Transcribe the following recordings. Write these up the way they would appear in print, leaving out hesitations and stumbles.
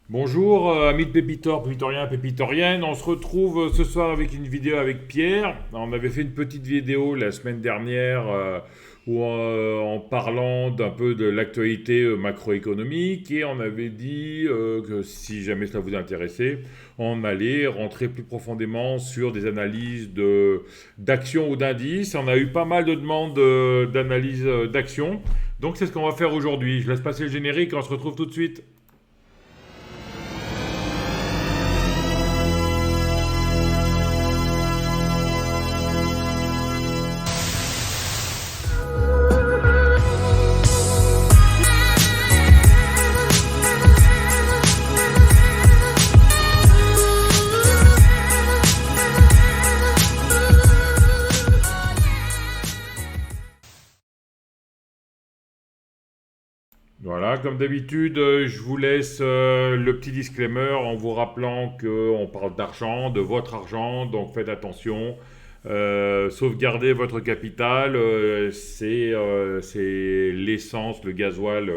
Bonjour, amis de Pépitor, Pépitoriens, Pépitoriennes. On se retrouve ce soir avec une vidéo avec Pierre. On avait fait une petite vidéo la semaine dernière en parlant d'un peu de l'actualité macroéconomique et on avait dit que si jamais cela vous intéressait, on allait rentrer plus profondément sur des analyses d'actions ou d'indices. On a eu pas mal de demandes d'analyse d'actions. Donc c'est ce qu'on va faire aujourd'hui. Je laisse passer le générique et on se retrouve tout de suite. Voilà, comme d'habitude, je vous laisse le petit disclaimer en vous rappelant qu'on parle d'argent, de votre argent, donc faites attention. Sauvegardez votre capital, c'est l'essence, le gasoil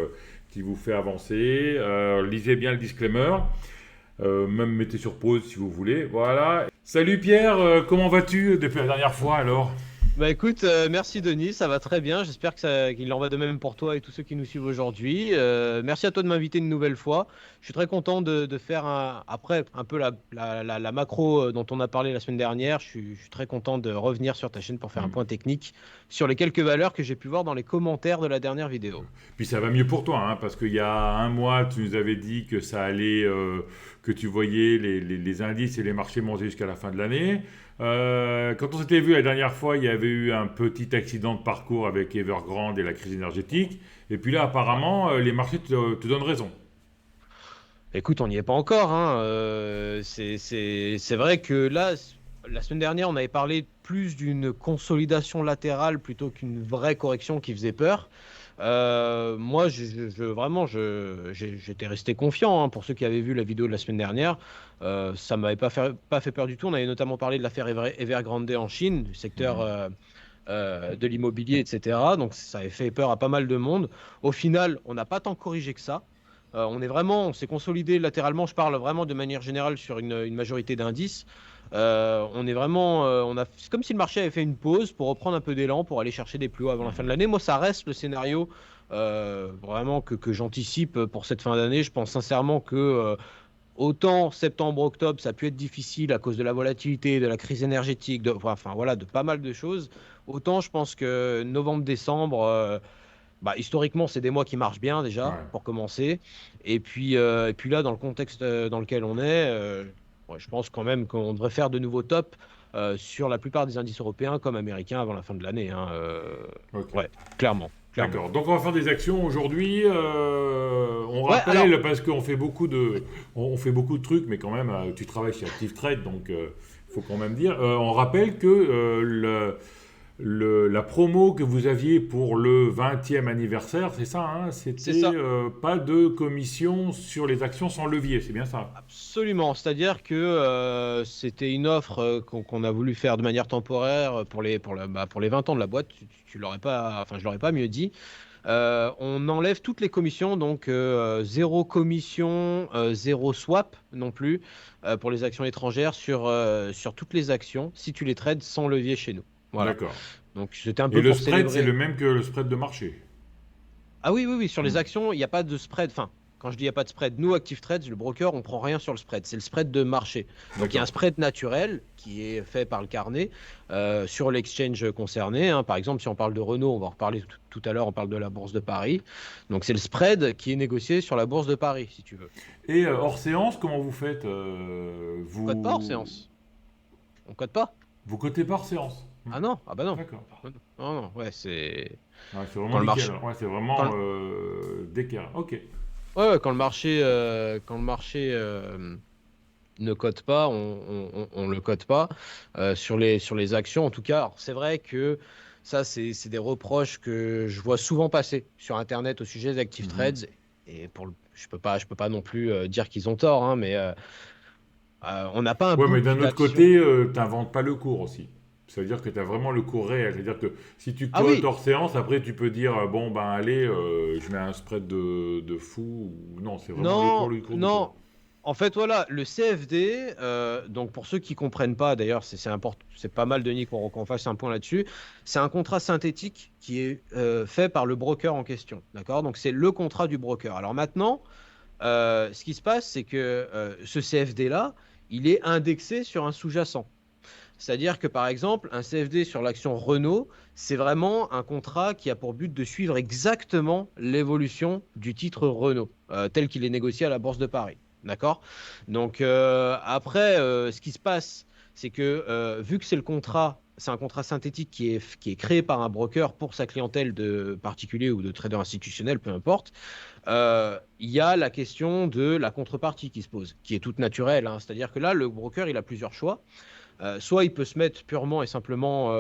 qui vous fait avancer. Lisez bien le disclaimer, même mettez sur pause si vous voulez. Voilà. Salut Pierre, comment vas-tu depuis la dernière fois alors? Bah écoute, merci Denis, ça va très bien. J'espère qu'il en va de même pour toi et tous ceux qui nous suivent aujourd'hui. Merci à toi de m'inviter une nouvelle fois. Je suis très content de faire après un peu la macro dont on a parlé la semaine dernière. Je suis très content de revenir sur ta chaîne pour faire un point technique sur les quelques valeurs que j'ai pu voir dans les commentaires de la dernière vidéo. Puis ça va mieux pour toi, hein, parce qu'il y a un mois, tu nous avais dit que ça allait, que tu voyais les indices et les marchés monter jusqu'à la fin de l'année. Quand on s'était vu la dernière fois, il y avait eu un petit accident de parcours avec Evergrande et la crise énergétique. Et puis là, apparemment, les marchés te donnent raison. Écoute, on n'y est pas encore, hein. C'est vrai que là, la semaine dernière, on avait parlé plus d'une consolidation latérale plutôt qu'une vraie correction qui faisait peur. Moi, vraiment, j'étais resté confiant, hein, pour ceux qui avaient vu la vidéo de la semaine dernière. Ça m'avait pas fait peur du tout. On avait notamment parlé de l'affaire Evergrande en Chine, du secteur Mhm. de l'immobilier, etc. Donc, ça avait fait peur à pas mal de monde. Au final, on n'a pas tant corrigé que ça. On s'est consolidé latéralement. Je parle vraiment de manière générale sur une majorité d'indices. On est vraiment, c'est comme si le marché avait fait une pause pour reprendre un peu d'élan pour aller chercher des plus hauts avant la fin de Mhm. l'année. Moi, ça reste le scénario vraiment que j'anticipe pour cette fin d'année. Je pense sincèrement que autant septembre-octobre, ça a pu être difficile à cause de la volatilité, de la crise énergétique, enfin voilà, de pas mal de choses. Autant je pense que novembre-décembre, bah, historiquement, c'est des mois qui marchent bien déjà, Ouais. pour commencer. Et puis là, dans le contexte dans lequel on est, ouais, je pense quand même qu'on devrait faire de nouveaux tops sur la plupart des indices européens comme américains avant la fin de l'année, hein. Ok. Ouais, clairement, clairement. D'accord. Donc on va faire des actions aujourd'hui. On Ouais, alors, rappelle parce qu'on fait on fait beaucoup de trucs, mais quand même, tu travailles chez Active Trade, donc il faut quand même dire. On rappelle que la promo que vous aviez pour le 20e anniversaire, c'est ça, hein, c'est c'était ça. pas de commission sur les actions sans levier, c'est bien ça. Absolument. C'est-à-dire que c'était une offre qu'on a voulu faire de manière temporaire pour les 20 ans de la boîte. Tu l'aurais pas, enfin, je l'aurais pas mieux dit. On enlève toutes les commissions, donc zéro commission, zéro swap non plus pour les actions étrangères sur toutes les actions si tu les trades sans levier chez nous. Voilà. D'accord. Donc c'était un Et peu le pour spread, c'est célébrer. le même que le spread de marché. Ah oui, oui, oui, sur les Hmm. actions, il n'y a pas de spread. Enfin, quand je dis il n'y a pas de spread, nous, Active Trades, le broker, on prend rien sur le spread. C'est le spread de marché. Donc il y a un D'accord. spread naturel qui est fait par le carnet sur l'exchange concerné, hein. Par exemple, si on parle de Renault, on va en reparler tout à l'heure, on parle de la Bourse de Paris. Donc c'est le spread qui est négocié sur la Bourse de Paris, si tu veux. Et hors séance, comment vous faites On code pas hors vous séance. On code pas. vous cotez pas hors séance. Hmm. Ah non, ah bah non. D'accord. Non, non, non, ouais, c'est Ouais, c'est vraiment quand le nickel. marché. Ouais, c'est Quand vraiment le... d'équerre. Ok. Ouais, ouais, quand le marché ne code pas, on le code pas sur les actions. En tout cas, alors, c'est vrai que ça, c'est des reproches que je vois souvent passer sur Internet au sujet des active Mhm. trades. Et je peux pas non plus dire qu'ils ont tort, hein, mais on n'a pas un Ouais, mais d'un book autre d'action. côté, t'inventes pas le cours aussi. C'est-à-dire que tu as vraiment le cours réel. C'est-à-dire que si tu Ah cotes oui, hors séance, après tu peux dire bon ben allez, je mets un spread de fou. Ou... Non, c'est vraiment non, le cours du non. jour. En fait, voilà, le CFD, donc pour ceux qui comprennent pas, d'ailleurs, c'est pas mal, Denis, qu'on fasse un point là-dessus. C'est un contrat synthétique qui est fait par le broker en question. D'accord? Donc, c'est le contrat du broker. Alors maintenant, ce qui se passe, c'est que ce CFD-là, il est indexé sur un sous-jacent. C'est-à-dire que, par exemple, un CFD sur l'action Renault, c'est vraiment un contrat qui a pour but de suivre exactement l'évolution du titre Renault, tel qu'il est négocié à la Bourse de Paris. D'accord? Donc, après, ce qui se passe, c'est que, vu que c'est un contrat synthétique qui est créé par un broker pour sa clientèle de particuliers ou de traders institutionnels, peu importe, il y a la question de la contrepartie qui se pose, qui est toute naturelle, hein. C'est-à-dire que là, le broker, il a plusieurs choix. Soit il peut se mettre purement et simplement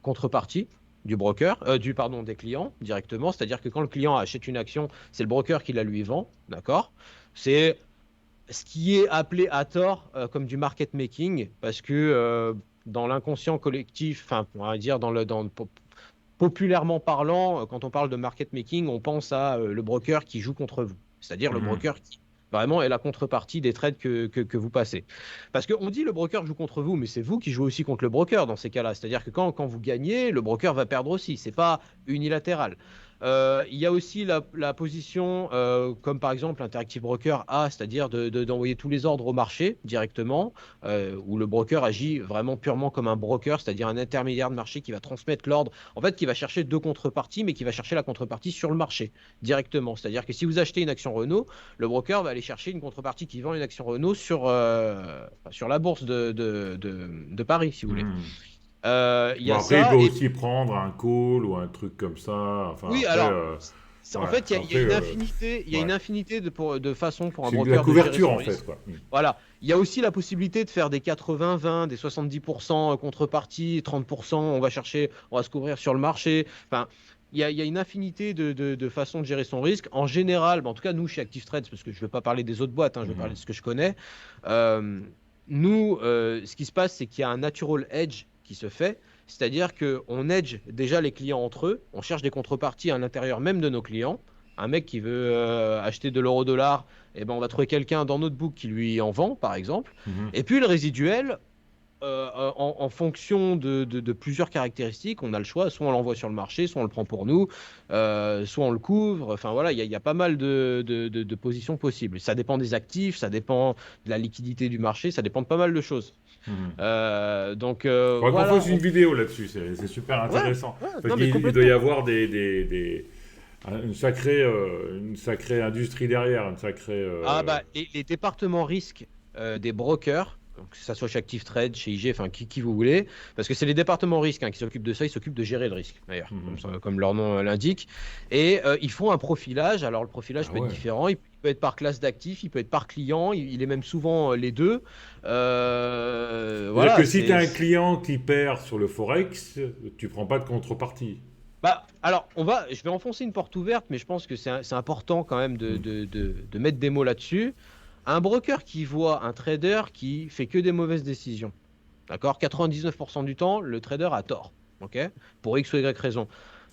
contrepartie du broker, pardon, des clients directement. C'est-à-dire que quand le client achète une action, c'est le broker qui la lui vend, d'accord? C'est ce qui est appelé à tort comme du market making, parce que dans l'inconscient collectif, enfin, on va dire populairement parlant, quand on parle de market making, on pense à le broker qui joue contre vous, c'est-à-dire le Mhm. broker qui vraiment est la contrepartie des trades que vous passez. Parce qu'on dit le broker joue contre vous, mais c'est vous qui jouez aussi contre le broker dans ces cas-là. C'est-à-dire que quand vous gagnez, le broker va perdre aussi. C'est pas unilatéral. Il y a aussi la position, comme par exemple Interactive Broker a, c'est-à-dire d'envoyer tous les ordres au marché directement, où le broker agit vraiment purement comme un broker, c'est-à-dire un intermédiaire de marché qui va transmettre l'ordre, en fait, qui va chercher deux contreparties, mais qui va chercher la contrepartie sur le marché directement. C'est-à-dire que si vous achetez une action Renault, le broker va aller chercher une contrepartie qui vend une action Renault sur la bourse de Paris, si vous voulez. Mhm. Il y Bon, a après, il peut ça, et aussi prendre un call ou un truc comme ça. Enfin, oui, après, alors, en ouais, fait, il y a après, une infinité, ouais. de façons pour un C'est de la broker de gérer couverture, son en fait, risque. quoi. Mhm. Voilà. Il y a aussi la possibilité de faire des 80-20, des 70% contrepartie, 30%, on va se couvrir sur le marché. Enfin, il y a une infinité de façons de gérer son risque. En général, en tout cas, nous, chez Active Trades, parce que je ne vais pas parler des autres boîtes, hein, je vais parler de Mhm. ce que je connais. euh, Nous, ce qui se passe, c'est qu'il y a un natural hedge qui se fait. C'est-à-dire qu'on edge déjà les clients entre eux, on cherche des contreparties à l'intérieur même de nos clients. Un mec qui veut acheter de l'euro-dollar, eh ben on va trouver quelqu'un dans notre book qui lui en vend, par exemple. Mhm. Et puis le résiduel, en fonction de plusieurs caractéristiques, on a le choix. Soit on l'envoie sur le marché, soit on le prend pour nous, soit on le couvre. Enfin voilà, il y a pas mal de positions possibles. Ça dépend des actifs, ça dépend de la liquidité du marché, ça dépend de pas mal de choses. Mhm. Donc Faudrait qu'on voilà. fasse une vidéo là-dessus, c'est super Ouais, intéressant. ouais, Parce non mais qu'il doit y complètement. avoir une sacrée industrie derrière, une sacrée. Ah bah les départements risques des brokers, donc que ça soit chez Active Trade, chez IG, enfin qui vous voulez, parce que c'est les départements risques hein, qui s'occupent de ça, ils s'occupent de gérer le risque d'ailleurs, Mhm. comme leur nom l'indique, et ils font un profilage. Alors le profilage Ah peut être ouais. différent, il peut être par classe d'actifs, il peut être par client, il est même souvent les deux. C'est-à-dire que Voilà, si tu c'est as un client qui perd sur le Forex, tu prends pas de contrepartie. bah, alors, je vais enfoncer une porte ouverte, mais je pense que c'est important quand même Mhm. de mettre des mots là-dessus. Un broker qui voit un trader qui fait que des mauvaises décisions, d'accord? 99% du temps, le trader a tort, ok? Pour X ou Y raison.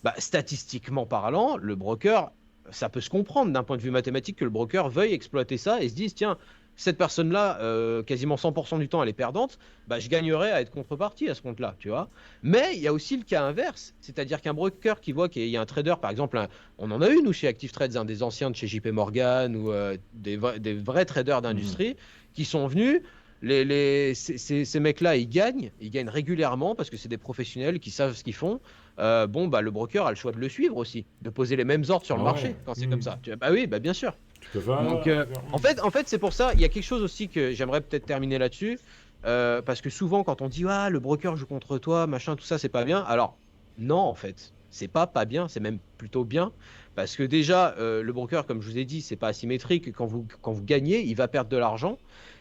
Bah, statistiquement parlant, le broker, ça peut se comprendre d'un point de vue mathématique que le broker veuille exploiter ça et se dise, tiens, cette personne-là, quasiment 100% du temps, elle est perdante, bah, je gagnerais à être contrepartie à ce compte-là, tu vois. Mais il y a aussi le cas inverse, c'est-à-dire qu'un broker qui voit qu'il y a un trader, par exemple, on en a eu, nous, chez Active Trades, des anciens de chez JP Morgan ou des vrais traders Mhm. d'industrie qui sont venus. Ces mecs-là, ils gagnent régulièrement parce que c'est des professionnels qui savent ce qu'ils font. Bon, bah, le broker a le choix de le suivre aussi, de poser les mêmes ordres sur le Ah ouais. marché quand c'est comme Mhm. ça. Bah oui, bah bien sûr. Tu peux Donc, faire. en fait, c'est pour ça. Il y a quelque chose aussi que j'aimerais peut-être terminer là-dessus, parce que souvent, quand on dit ah le broker joue contre toi, machin, tout ça, c'est pas bien. Alors non, en fait, c'est pas bien, c'est même plutôt bien, parce que déjà, le broker, comme je vous ai dit, c'est pas asymétrique. Quand vous gagnez, il va perdre de l'argent.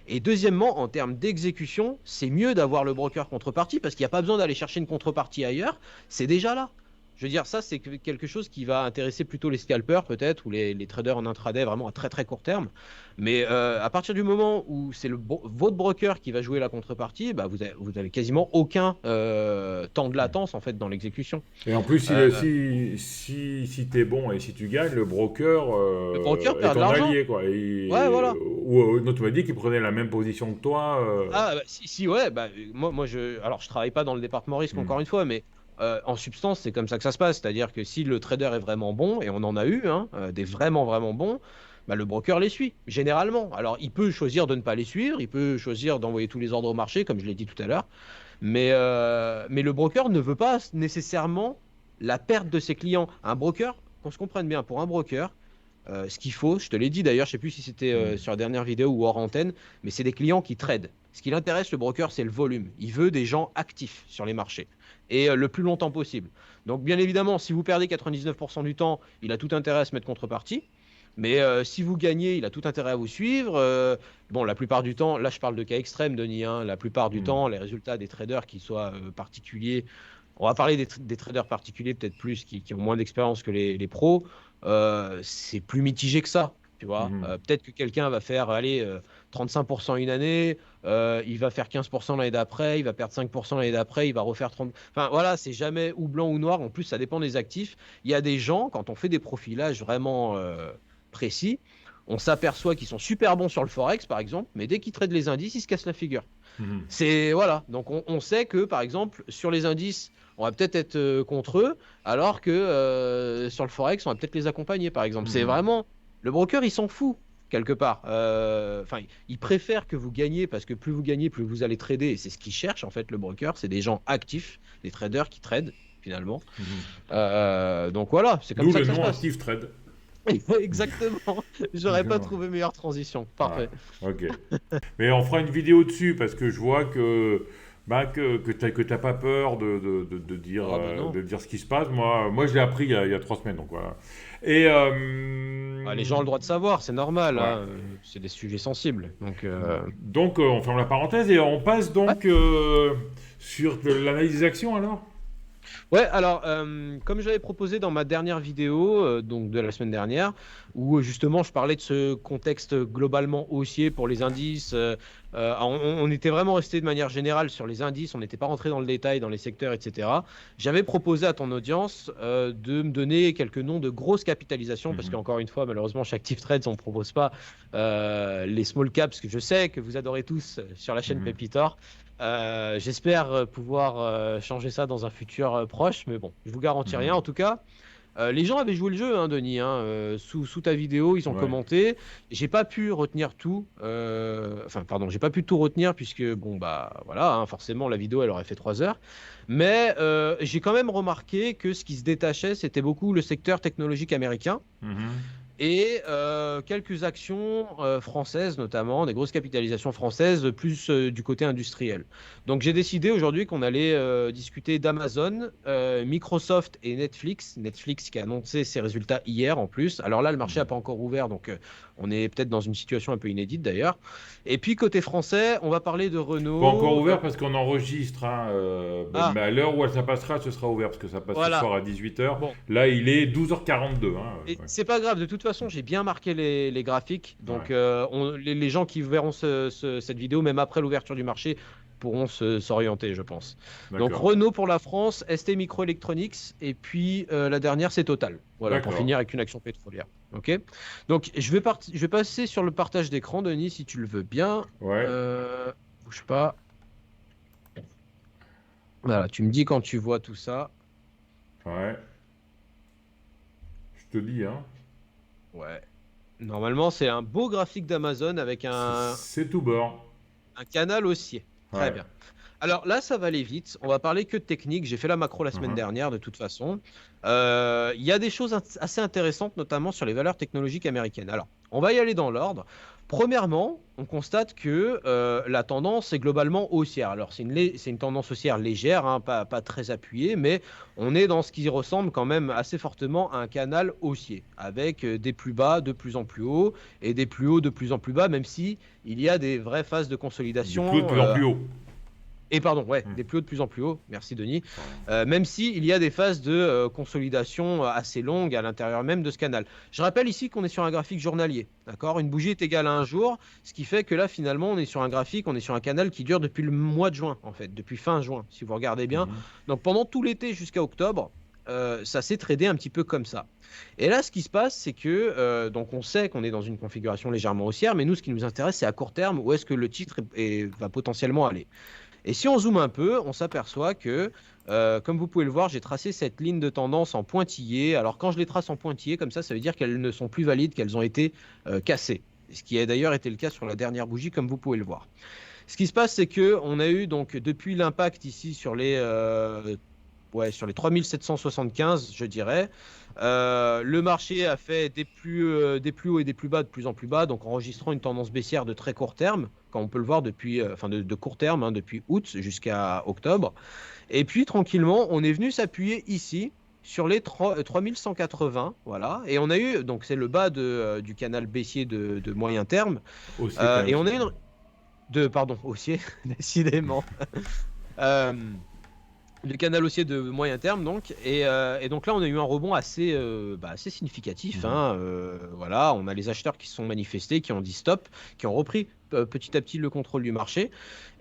Et deuxièmement, en termes d'exécution, c'est mieux d'avoir le broker contrepartie parce qu'il n'y a pas besoin d'aller chercher une contrepartie ailleurs. C'est déjà là. Je veux dire, ça, c'est quelque chose qui va intéresser plutôt les scalpers, peut-être, ou les traders en intraday, vraiment à très très court terme. Mais à partir du moment où c'est votre broker qui va jouer la contrepartie, bah, vous avez quasiment aucun temps de latence, en fait, dans l'exécution. Et en plus, Euh, si t'es bon et si tu gagnes, le broker le broker est perd de ton l'argent. allié, quoi. Ouais, voilà. Non, tu m'as dit qu'il prenait la même position que toi. Ah, bah, si, ouais, bah, alors, je travaille pas dans le département risque, Hmm. encore une fois, mais en substance, c'est comme ça que ça se passe. C'est-à-dire que si le trader est vraiment bon, et on en a eu, hein, des vraiment, vraiment bons, bah, le broker les suit, généralement. Alors, il peut choisir de ne pas les suivre, il peut choisir d'envoyer tous les ordres au marché, comme je l'ai dit tout à l'heure, mais le broker ne veut pas nécessairement la perte de ses clients. Un broker, qu'on se comprenne bien, pour un broker, ce qu'il faut, je te l'ai dit d'ailleurs, je ne sais plus si c'était Hmm. sur la dernière vidéo ou hors antenne, mais c'est des clients qui tradent. Ce qui l'intéresse, le broker, c'est le volume. Il veut des gens actifs sur les marchés et le plus longtemps possible. Donc, bien évidemment, si vous perdez 99% du temps, il a tout intérêt à se mettre contrepartie. Mais si vous gagnez, il a tout intérêt à vous suivre. Bon, la plupart du temps, là je parle de cas extrêmes, Denis, hein, la plupart du Hmm. temps, les résultats des traders qui soient particuliers, on va parler des traders particuliers peut-être plus, qui ont moins d'expérience que les pros, c'est plus mitigé que ça. Tu vois, Hmm. peut-être que quelqu'un va faire allez, 35% une année, il va faire 15% l'année d'après, il va perdre 5% l'année d'après, il va refaire 30. Enfin voilà, c'est jamais ou blanc ou noir. En plus, ça dépend des actifs. Il y a des gens, quand on fait des profilages vraiment précis, on s'aperçoit qu'ils sont super bons sur le forex, par exemple, mais dès qu'ils traitent les indices, ils se cassent la figure. Hmm. C'est voilà, donc on sait que par exemple sur les indices, on va peut-être être contre eux, alors que sur le forex, on va peut-être les accompagner, par exemple. C'est Hmm. vraiment le broker, il s'en fout quelque part. Enfin, il préfère que vous gagnez parce que plus vous gagnez, plus vous allez trader. Et c'est ce qu'il cherche en fait le broker, c'est des gens actifs, des traders qui tradent finalement. Hmm. Donc voilà, c'est comme D'où ça le que ça se nom passe. Active Trade. Exactement. J'aurais pas trouvé meilleure transition. Ouais, Parfait. ok. Mais on fera une vidéo dessus parce que je vois que t'as pas peur Ah bah non. de dire ce qui se passe. Moi je l'ai appris il y a 3 semaines, donc voilà. Et Ah, les gens ont le droit de savoir, c'est normal, ouais. hein. C'est des sujets sensibles. Donc, Donc on ferme la parenthèse et on passe ouais. donc sur l'analyse des actions alors. Ouais, alors, comme j'avais proposé dans ma dernière vidéo, donc de la semaine dernière, où justement je parlais de ce contexte globalement haussier pour les indices, on était vraiment resté de manière générale sur les indices, on n'était pas rentré dans le détail, dans les secteurs, etc. J'avais proposé à ton audience de me donner quelques noms de grosses capitalisations, parce Mhm. qu'encore une fois, malheureusement, chez Active Trades, on ne propose pas les small caps, que je sais que vous adorez tous sur la chaîne Mhm. Pépitor. J'espère pouvoir changer ça dans un futur proche, mais bon, je vous garantis rien. Mhm. En tout cas, les gens avaient joué le jeu, hein, Denis, hein, sous ta vidéo, ils ont Ouais. commenté. J'ai pas pu retenir tout. Enfin, pardon, j'ai pas pu tout retenir puisque, bon, bah voilà, hein, forcément, la vidéo, elle aurait fait 3 heures. Mais j'ai quand même remarqué que ce qui se détachait, c'était beaucoup le secteur technologique américain Mhm. et quelques actions françaises, notamment des grosses capitalisations françaises, plus du côté industriel. Donc j'ai décidé aujourd'hui qu'on allait discuter d'Amazon, Microsoft et Netflix. Netflix qui a annoncé ses résultats hier en plus. Alors là, le marché n'a pas encore ouvert, donc on est peut-être dans une situation un peu inédite d'ailleurs. Et puis côté français, on va parler de Pas encore Renault. ouvert parce qu'on enregistre, hein, Ah, mais à l'heure où ça passera, ce sera ouvert parce que ça passe ce voilà. soir à 18h. Bon. Là, il est 12h42. Hein, Et ouais. c'est pas grave, de toute façon, j'ai bien marqué les graphiques. Ouais, Donc, les gens qui verront cette vidéo, même après l'ouverture du marché, pourront s'orienter, je pense. Donc, d'accord. Renault pour la France, ST Microelectronics, et puis la dernière, c'est Total. Voilà, pour D'accord. finir avec une action pétrolière. OK? Donc, je vais passer sur le partage d'écran, Denis, si tu le veux bien. Ouais, Bouge pas. Voilà, tu me dis quand tu vois tout ça. ouais. Je te dis, hein. Ouais. Normalement, c'est un beau graphique d'Amazon avec C'est tout bord. un canal haussier. Très Ouais. bien. Alors là, ça va aller vite. On va parler que de technique. J'ai fait la macro la semaine Mhm. dernière, de toute façon. Il y a des choses assez intéressantes, notamment sur les valeurs technologiques américaines. Alors, on va y aller dans l'ordre. Premièrement, on constate que la tendance est globalement haussière. Alors, c'est une tendance haussière légère, hein, pas très appuyée, mais on est dans ce qui ressemble quand même assez fortement à un canal haussier, avec des plus bas de plus en plus hauts et des plus hauts de plus en plus bas, même si il y a des vraies phases de Du plus haut de consolidation. plus en plus haut. Et pardon, ouais, Hmm. des plus hauts de plus en plus hauts. Merci Denis. Voilà. Même si il y a des phases de consolidation assez longues à l'intérieur même de ce canal. Je rappelle ici qu'on est sur un graphique journalier. D'accord? Une bougie est égale à un jour, ce qui fait que là, finalement, on est sur un graphique, on est sur un canal qui dure depuis le mois de juin, en fait, depuis fin juin, si vous regardez bien. Mhm. Donc pendant tout l'été jusqu'à octobre, ça s'est tradé un petit peu comme ça. Et là, ce qui se passe, c'est que donc on sait qu'on est dans une configuration légèrement haussière, mais nous, ce qui nous intéresse, c'est à court terme où est-ce que le titre va potentiellement aller. Et si on zoome un peu, on s'aperçoit que, comme vous pouvez le voir, j'ai tracé cette ligne de tendance en pointillé. Alors quand je les trace en pointillé, comme ça veut dire qu'elles ne sont plus valides, qu'elles ont été cassées. Ce qui a d'ailleurs été le cas sur la dernière bougie, comme vous pouvez le voir. Ce qui se passe, c'est que on a eu donc depuis l'impact ici sur les 3775, je dirais. Le marché a fait des plus hauts et des plus bas de plus en plus bas, donc enregistrant une tendance baissière de très court terme, comme on peut le voir depuis, enfin de court terme, hein, depuis août jusqu'à octobre. Et puis tranquillement, on est venu s'appuyer ici sur les 3180, voilà. Et on a eu, donc c'est le bas du canal baissier de moyen terme. Haussier quand même. Et on a une, pardon, haussier, décidément. Euh, Le canal haussier de moyen terme, donc. Et donc là, on a eu un rebond assez significatif, Mhm. hein. Voilà, on a les acheteurs qui se sont manifestés, qui ont dit stop, qui ont repris petit à petit le contrôle du marché.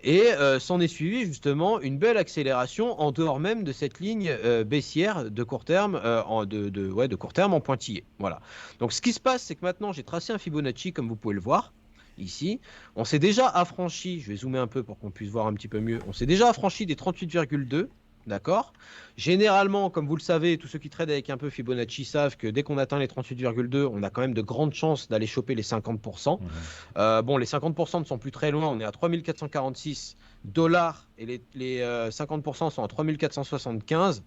Et s'en est suivi justement une belle accélération en dehors même de cette ligne baissière de court terme, de court terme en pointillé. Voilà. Donc ce qui se passe, c'est que maintenant, j'ai tracé un Fibonacci, comme vous pouvez le voir. Ici, on s'est déjà affranchi, je vais zoomer un peu pour qu'on puisse voir un petit peu mieux, on s'est déjà affranchi des 38,2. D'accord? Généralement, comme vous le savez, tous ceux qui tradent avec un peu Fibonacci savent que dès qu'on atteint les 38,2, on a quand même de grandes chances d'aller choper les 50%. Mhm. Bon, les 50% ne sont plus très loin, on est à 3446 dollars et les 50% sont à 3475.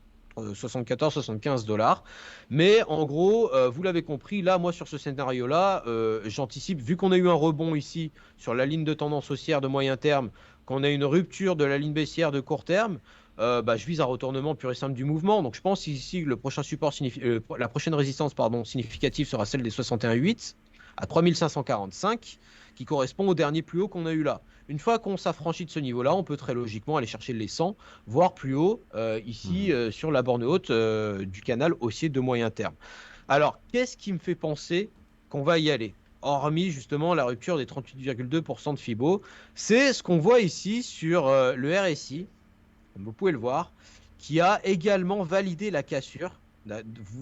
74, 75 dollars. Mais en gros, vous l'avez compris, là, moi, sur ce scénario-là, j'anticipe, vu qu'on a eu un rebond ici sur la ligne de tendance haussière de moyen terme, qu'on a une rupture de la ligne baissière de court terme, je vise un retournement pur et simple du mouvement. Donc, je pense ici que le prochain support la prochaine résistance significative sera celle des 61,8 à 3545, qui correspond au dernier plus haut qu'on a eu là. Une fois qu'on s'affranchit de ce niveau-là, on peut très logiquement aller chercher les 100, voire plus haut, ici, Mhm. sur la borne haute du canal haussier de moyen terme. Alors, qu'est-ce qui me fait penser qu'on va y aller? Hormis justement la rupture des 38,2% de Fibo, c'est ce qu'on voit ici sur le RSI, comme vous pouvez le voir, qui a également validé la cassure.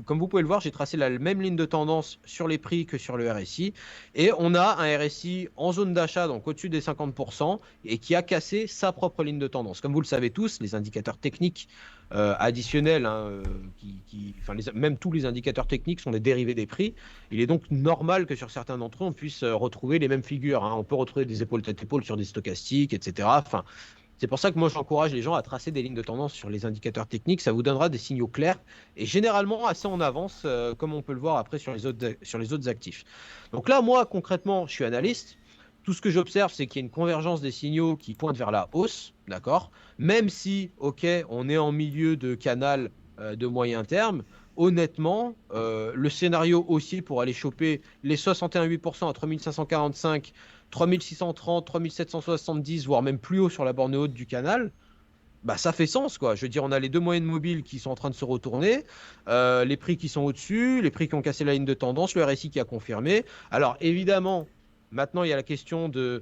Comme vous pouvez le voir, j'ai tracé la même ligne de tendance sur les prix que sur le RSI. Et on a un RSI en zone d'achat, donc au-dessus des 50%, et qui a cassé sa propre ligne de tendance. Comme vous le savez tous, les indicateurs techniques additionnels, hein, même tous les indicateurs techniques sont des dérivés des prix. Il est donc normal que sur certains d'entre eux, on puisse retrouver les mêmes figures, hein. On peut retrouver des épaules tête épaule sur des stochastiques, etc. Enfin, c'est pour ça que moi, j'encourage les gens à tracer des lignes de tendance sur les indicateurs techniques. Ça vous donnera des signaux clairs et généralement assez en avance, comme on peut le voir après sur les autres actifs. Donc là, moi, concrètement, je suis analyste. Tout ce que j'observe, c'est qu'il y a une convergence des signaux qui pointent vers la hausse, d'accord? Même si, OK, on est en milieu de canal de moyen terme, honnêtement, le scénario haussier pour aller choper les 61,8% à 3545, 3630, 3770, voire même plus haut sur la borne haute du canal, bah ça fait sens, quoi. Je veux dire, on a les deux moyennes mobiles qui sont en train de se retourner, les prix qui sont au-dessus, les prix qui ont cassé la ligne de tendance, le RSI qui a confirmé. Alors évidemment, maintenant il y a la question de...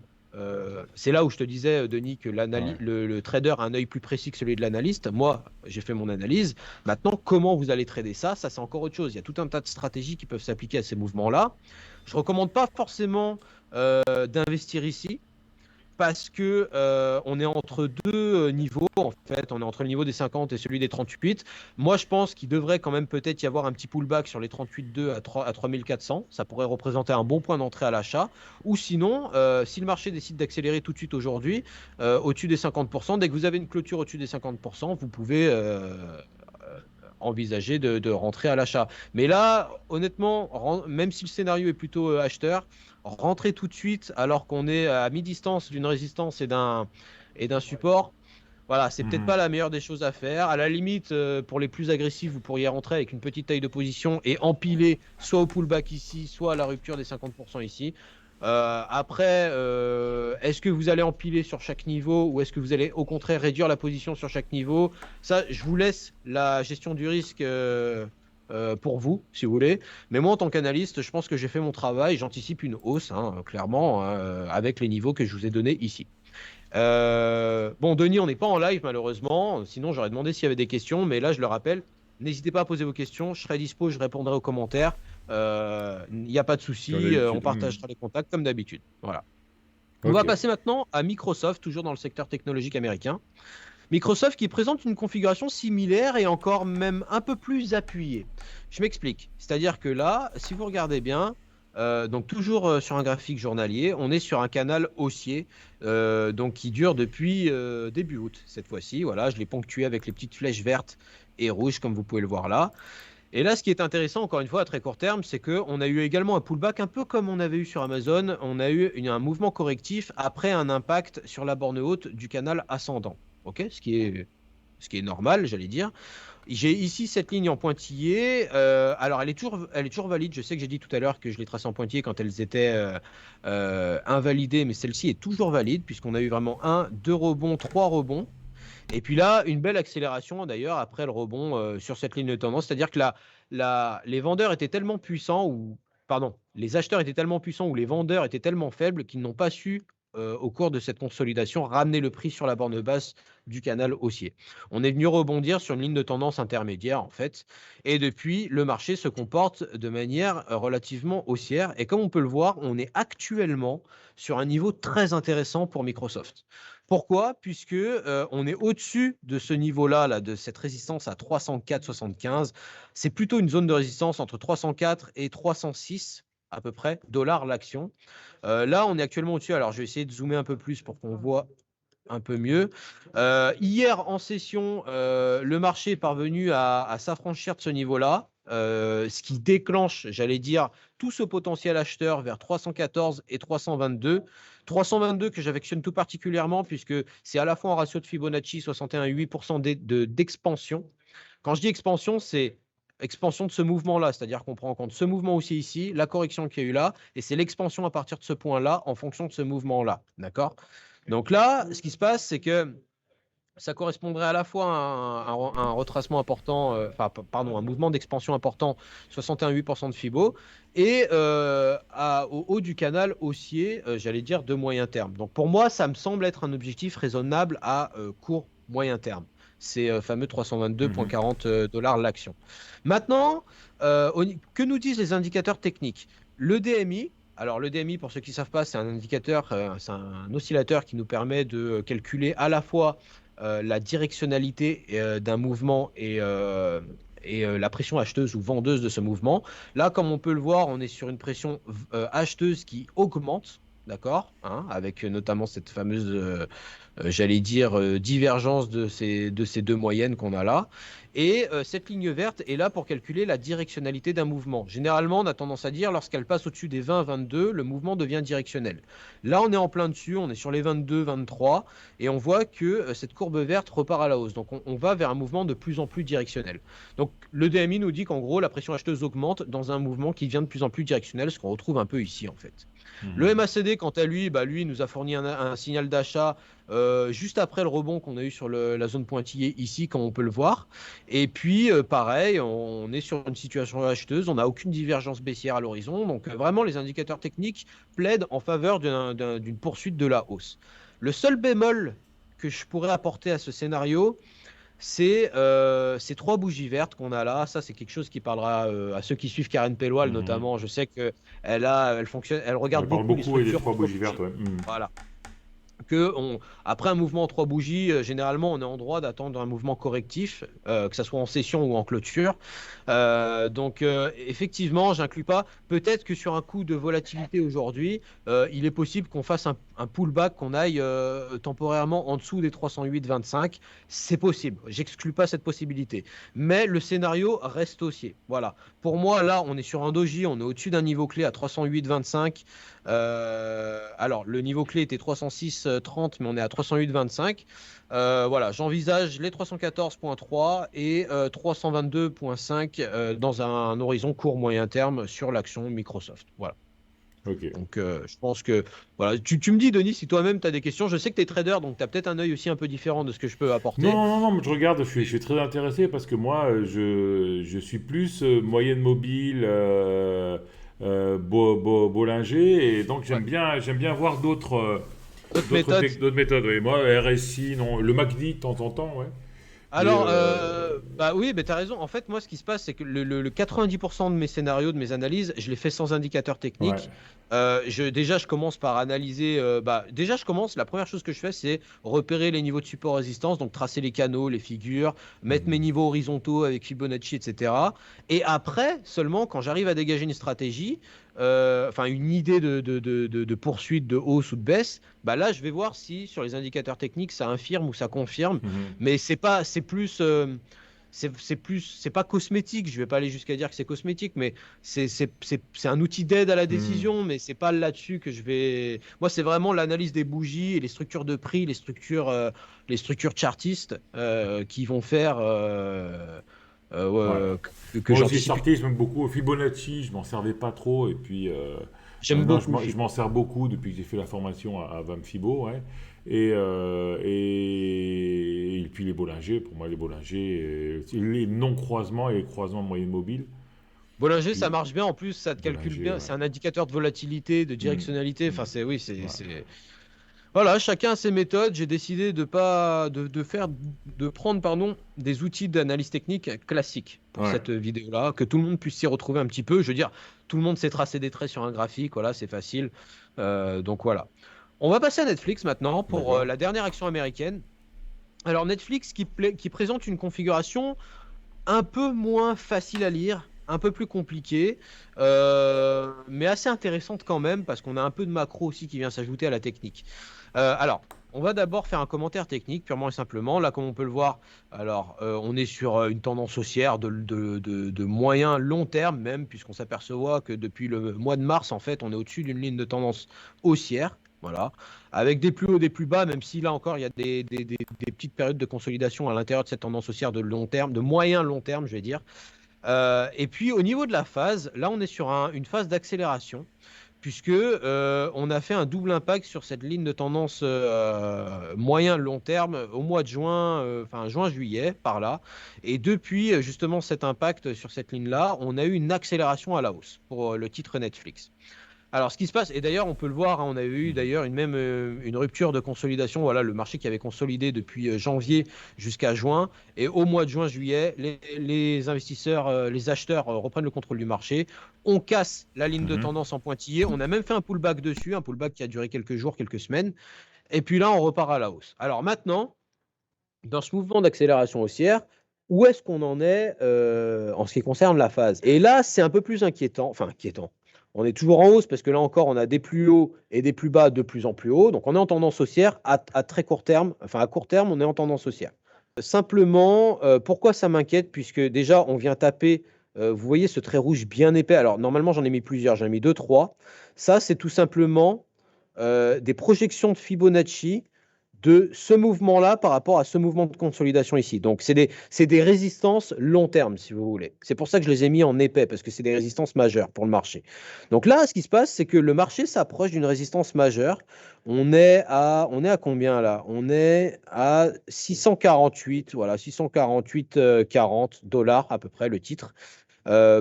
c'est là où je te disais, Denis, que Ouais. le trader a un œil plus précis que celui de l'analyste. Moi, j'ai fait mon analyse. Maintenant, comment vous allez trader ça, c'est encore autre chose. Il y a tout un tas de stratégies qui peuvent s'appliquer à ces mouvements-là. Je ne recommande pas forcément d'investir ici parce que on est entre deux niveaux, en fait. On est entre le niveau des 50 et celui des 38. Moi, je pense qu'il devrait quand même peut-être y avoir un petit pullback sur les 38,2 à 3400. Ça pourrait représenter un bon point d'entrée à l'achat. Ou sinon, si le marché décide d'accélérer tout de suite aujourd'hui, au-dessus des 50%, dès que vous avez une clôture au-dessus des 50%, vous pouvez envisager de rentrer à l'achat. Mais là, honnêtement, même si le scénario est plutôt acheteur, rentrer tout de suite alors qu'on est à mi-distance d'une résistance et d'un support, voilà, c'est peut-être Mhm. pas la meilleure des choses à faire. À la limite, pour les plus agressifs, vous pourriez rentrer avec une petite taille de position et empiler soit au pullback ici, soit à la rupture des 50% ici. Après, est-ce que vous allez empiler sur chaque niveau ou est-ce que vous allez au contraire réduire la position sur chaque niveau? Ça, je vous laisse la gestion du risque pour vous, si vous voulez. Mais moi, en tant qu'analyste, je pense que j'ai fait mon travail. J'anticipe une hausse, hein, clairement, hein, avec les niveaux que je vous ai donnés ici. Bon, Denis, on n'est pas en live, malheureusement. Sinon, j'aurais demandé s'il y avait des questions. Mais là, je le rappelle, n'hésitez pas à poser vos questions. Je serai dispo, je répondrai aux commentaires. Il n'y a pas de Comme souci, on d'habitude. partagera les contacts comme d'habitude. Voilà. On va Ok. passer maintenant à Microsoft, toujours dans le secteur technologique américain. Microsoft qui présente une configuration similaire et encore même un peu plus appuyée. Je m'explique. C'est-à-dire que là, si vous regardez bien, donc toujours sur un graphique journalier, on est sur un canal haussier donc qui dure depuis début août cette fois-ci. Voilà, je l'ai ponctué avec les petites flèches vertes et rouges comme vous pouvez le voir là. Et là, ce qui est intéressant, encore une fois, à très court terme, c'est qu'on a eu également un pullback, un peu comme on avait eu sur Amazon. On a eu un mouvement correctif après un impact sur la borne haute du canal ascendant. Ok, ce qui est normal, j'allais dire. J'ai ici cette ligne en pointillé. Alors, elle est toujours valide. Je sais que j'ai dit tout à l'heure que je l'ai tracée en pointillé quand elles étaient invalidées, mais celle-ci est toujours valide puisqu'on a eu vraiment un, deux rebonds, trois rebonds. Et puis là, une belle accélération d'ailleurs après le rebond sur cette ligne de tendance. C'est-à-dire que les vendeurs étaient tellement puissants, ou pardon, les acheteurs étaient tellement puissants ou les vendeurs étaient tellement faibles qu'ils n'ont pas su, au cours de cette consolidation, ramener le prix sur la borne basse du canal haussier. On est venu rebondir sur une ligne de tendance intermédiaire en fait. Et depuis, le marché se comporte de manière relativement haussière. Et comme on peut le voir, on est actuellement sur un niveau très intéressant pour Microsoft. Pourquoi? Puisque on est au-dessus de ce niveau-là, là, de cette résistance à 304,75. C'est plutôt une zone de résistance entre 304 et 306 à peu près dollars l'action. Là, on est actuellement au-dessus. Alors, je vais essayer de zoomer un peu plus pour qu'on voit un peu mieux. Hier en session, le marché est parvenu à s'affranchir de ce niveau-là, ce qui déclenche, j'allais dire, tout ce potentiel acheteur vers 314 et 322. 322 que j'affectionne tout particulièrement puisque c'est à la fois en ratio de Fibonacci 61,8% d'expansion. Quand je dis expansion, c'est expansion de ce mouvement-là, c'est-à-dire qu'on prend en compte ce mouvement aussi ici, la correction qu'il y a eu là, et c'est l'expansion à partir de ce point-là en fonction de ce mouvement-là. D'accord? Donc là, ce qui se passe, c'est que ça correspondrait à la fois à un retracement important, pardon, un mouvement d'expansion important, 61,8% de Fibo, et au haut du canal haussier, j'allais dire de moyen terme. Donc pour moi, ça me semble être un objectif raisonnable à court moyen terme. Ces fameux 322,40 dollars l'action. Maintenant, que nous disent les indicateurs techniques? Le DMI, alors le DMI, pour ceux qui ne savent pas, c'est un indicateur, c'est un oscillateur qui nous permet de calculer à la fois la directionnalité d'un mouvement et la pression acheteuse ou vendeuse de ce mouvement. Là, comme on peut le voir, on est sur une pression acheteuse qui augmente, d'accord, hein, avec notamment cette fameuse, j'allais dire, divergence de ces deux moyennes qu'on a là. Et cette ligne verte est là pour calculer la directionnalité d'un mouvement. Généralement, on a tendance à dire, lorsqu'elle passe au-dessus des 20-22, le mouvement devient directionnel. Là, on est en plein dessus, on est sur les 22-23, et on voit que cette courbe verte repart à la hausse. Donc, on va vers un mouvement de plus en plus directionnel. Donc, le DMI nous dit qu'en gros, la pression acheteuse augmente dans un mouvement qui devient de plus en plus directionnel, ce qu'on retrouve un peu ici, en fait. Le MACD, quant à lui, lui nous a fourni un signal d'achat juste après le rebond qu'on a eu sur la zone pointillée ici, comme on peut le voir. Et puis, pareil, on est sur une situation acheteuse, on n'a aucune divergence baissière à l'horizon. Donc, vraiment, les indicateurs techniques plaident en faveur d'une poursuite de la hausse. Le seul bémol que je pourrais apporter à ce scénario, c'est ces trois bougies vertes qu'on a là. Ça, c'est quelque chose qui parlera à ceux qui suivent Karen Pelwal notamment. Je sais qu'elle elle regarde Elle parle beaucoup les beaucoup et des structures. trois bougies vertes, ouais. Voilà. Après un mouvement en trois bougies, généralement, on est en droit d'attendre un mouvement correctif, que ce soit en session ou en clôture. Donc, effectivement, j'inclus pas. Peut-être que sur un coup de volatilité aujourd'hui, il est possible qu'on fasse un pullback, qu'on aille temporairement en dessous des 308,25. C'est possible. J'exclus pas cette possibilité. Mais le scénario reste haussier. Voilà. Pour moi, là, on est sur un doji, on est au-dessus d'un niveau clé à 308,25. Alors, le niveau clé était 306,30, mais on est à 308,25. Voilà, j'envisage les 314,3 et 322,5 dans un horizon court moyen terme sur l'action Microsoft. Voilà. Ok. Donc, je pense que voilà. Tu me dis, Denis, si toi-même tu as des questions. Je sais que tu es trader, donc tu as peut-être un œil aussi un peu différent de ce que je peux Non, apporter. non, non, mais je regarde, je Mais suis très intéressé parce que moi, je suis plus moyenne mobile, Bollinger, et donc ouais, j'aime bien voir d'autres méthodes. d'autres méthodes. Oui. Moi, RSI, non, le MACD de temps en temps, ouais. Mais Alors, bah oui, mais t'as raison. En fait, moi, ce qui se passe, c'est que le 90% de mes scénarios, de mes analyses, je les fais sans indicateur ouais. technique. Déjà, je commence par analyser. Déjà, la première chose que je fais, c'est repérer les niveaux de support-résistance, donc tracer les canaux, les figures, mettre mes Mhm. niveaux horizontaux avec Fibonacci, etc. Et après, seulement, quand j'arrive à dégager une stratégie, enfin, une idée de poursuite, de hausse ou de baisse, bah là, je vais voir si sur les indicateurs techniques, ça infirme ou ça confirme. Mhm. Mais c'est plus, c'est pas cosmétique. Je vais pas aller jusqu'à dire que c'est cosmétique, mais c'est un outil d'aide à la Mhm. décision, mais c'est pas là-dessus que je vais. Moi, c'est vraiment l'analyse des bougies et les structures de prix, les structures chartistes qui vont faire Ouais. que Moi aussi, j'anticipe. chartisme, beaucoup. Fibonacci, je m'en servais pas trop. Et puis, J'aime maintenant, beaucoup je Fibo. m'en sers beaucoup depuis que j'ai fait la formation à Van Fibo. Ouais. Et puis les Bollinger, pour moi, les Bollinger, les non-croisements et les croisements moyenne mobile. Bollinger, ça Puis, marche bien. En plus, ça te calcule Bollinger, bien. ouais. C'est un indicateur de volatilité, de Hmm. directionnalité. Enfin, Hmm. c'est oui, Ouais. voilà, chacun a ses méthodes. J'ai décidé de pas de prendre pardon des outils d'analyse technique classiques pour Ouais. cette vidéo-là, que tout le monde puisse s'y retrouver un petit peu. Je veux dire, tout le monde sait tracer des traits sur un graphique, voilà, c'est facile. Donc voilà. On va passer à Netflix maintenant pour D'accord. la dernière action américaine. Alors Netflix qui présente une configuration un peu moins facile à lire, un peu plus compliquée, mais assez intéressante quand même parce qu'on a un peu de macro aussi qui vient s'ajouter à la technique. Alors, on va d'abord faire un commentaire technique purement et simplement. Là, comme on peut le voir, alors on est sur une tendance haussière de moyen long terme même, puisqu'on s'aperçoit que depuis le mois de mars, en fait, on est au-dessus d'une ligne de tendance haussière. Voilà, avec des plus hauts, des plus bas, même si là encore, il y a des petites périodes de consolidation à l'intérieur de cette tendance haussière de long terme, de moyen long terme, je vais dire. Et puis au niveau de la phase, là on est sur une phase d'accélération, puisque on a fait un double impact sur cette ligne de tendance moyen long terme au mois de juin, enfin juin-juillet, par là. Et depuis justement cet impact sur cette ligne-là, on a eu une accélération à la hausse pour le titre Netflix. Alors, ce qui se passe, et d'ailleurs, on peut le voir, hein, on avait eu Mhm. d'ailleurs une rupture de consolidation. Voilà, le marché qui avait consolidé depuis janvier jusqu'à juin. Et au mois de juin-juillet, les investisseurs, les acheteurs reprennent le contrôle du marché. On casse la ligne de Mhm. tendance en pointillé. On a même fait un pullback dessus, un pullback qui a duré quelques jours, quelques semaines. Et puis là, on repart à la hausse. Alors maintenant, dans ce mouvement d'accélération haussière, où est-ce qu'on en est en ce qui concerne la phase? Et là, c'est un peu plus inquiétant. Enfin, inquiétant. On est toujours en hausse parce que là encore, on a des plus hauts et des plus bas de plus en plus hauts. Donc, on est en tendance haussière à très court terme. Enfin, à court terme, on est en tendance haussière. Simplement, pourquoi ça m'inquiète? Puisque déjà, on vient taper, vous voyez ce trait rouge bien épais. Alors, normalement, j'en ai mis plusieurs. J'en ai mis deux, trois. Ça, c'est tout simplement des projections de Fibonacci de ce mouvement-là par rapport à ce mouvement de consolidation ici. Donc, c'est des résistances long terme, si vous voulez. C'est pour ça que je les ai mis en épais, parce que c'est des résistances majeures pour le marché. Donc là, ce qui se passe, c'est que le marché s'approche d'une résistance majeure. On est à combien là? On est à 648, voilà, 648,40 dollars à peu près le titre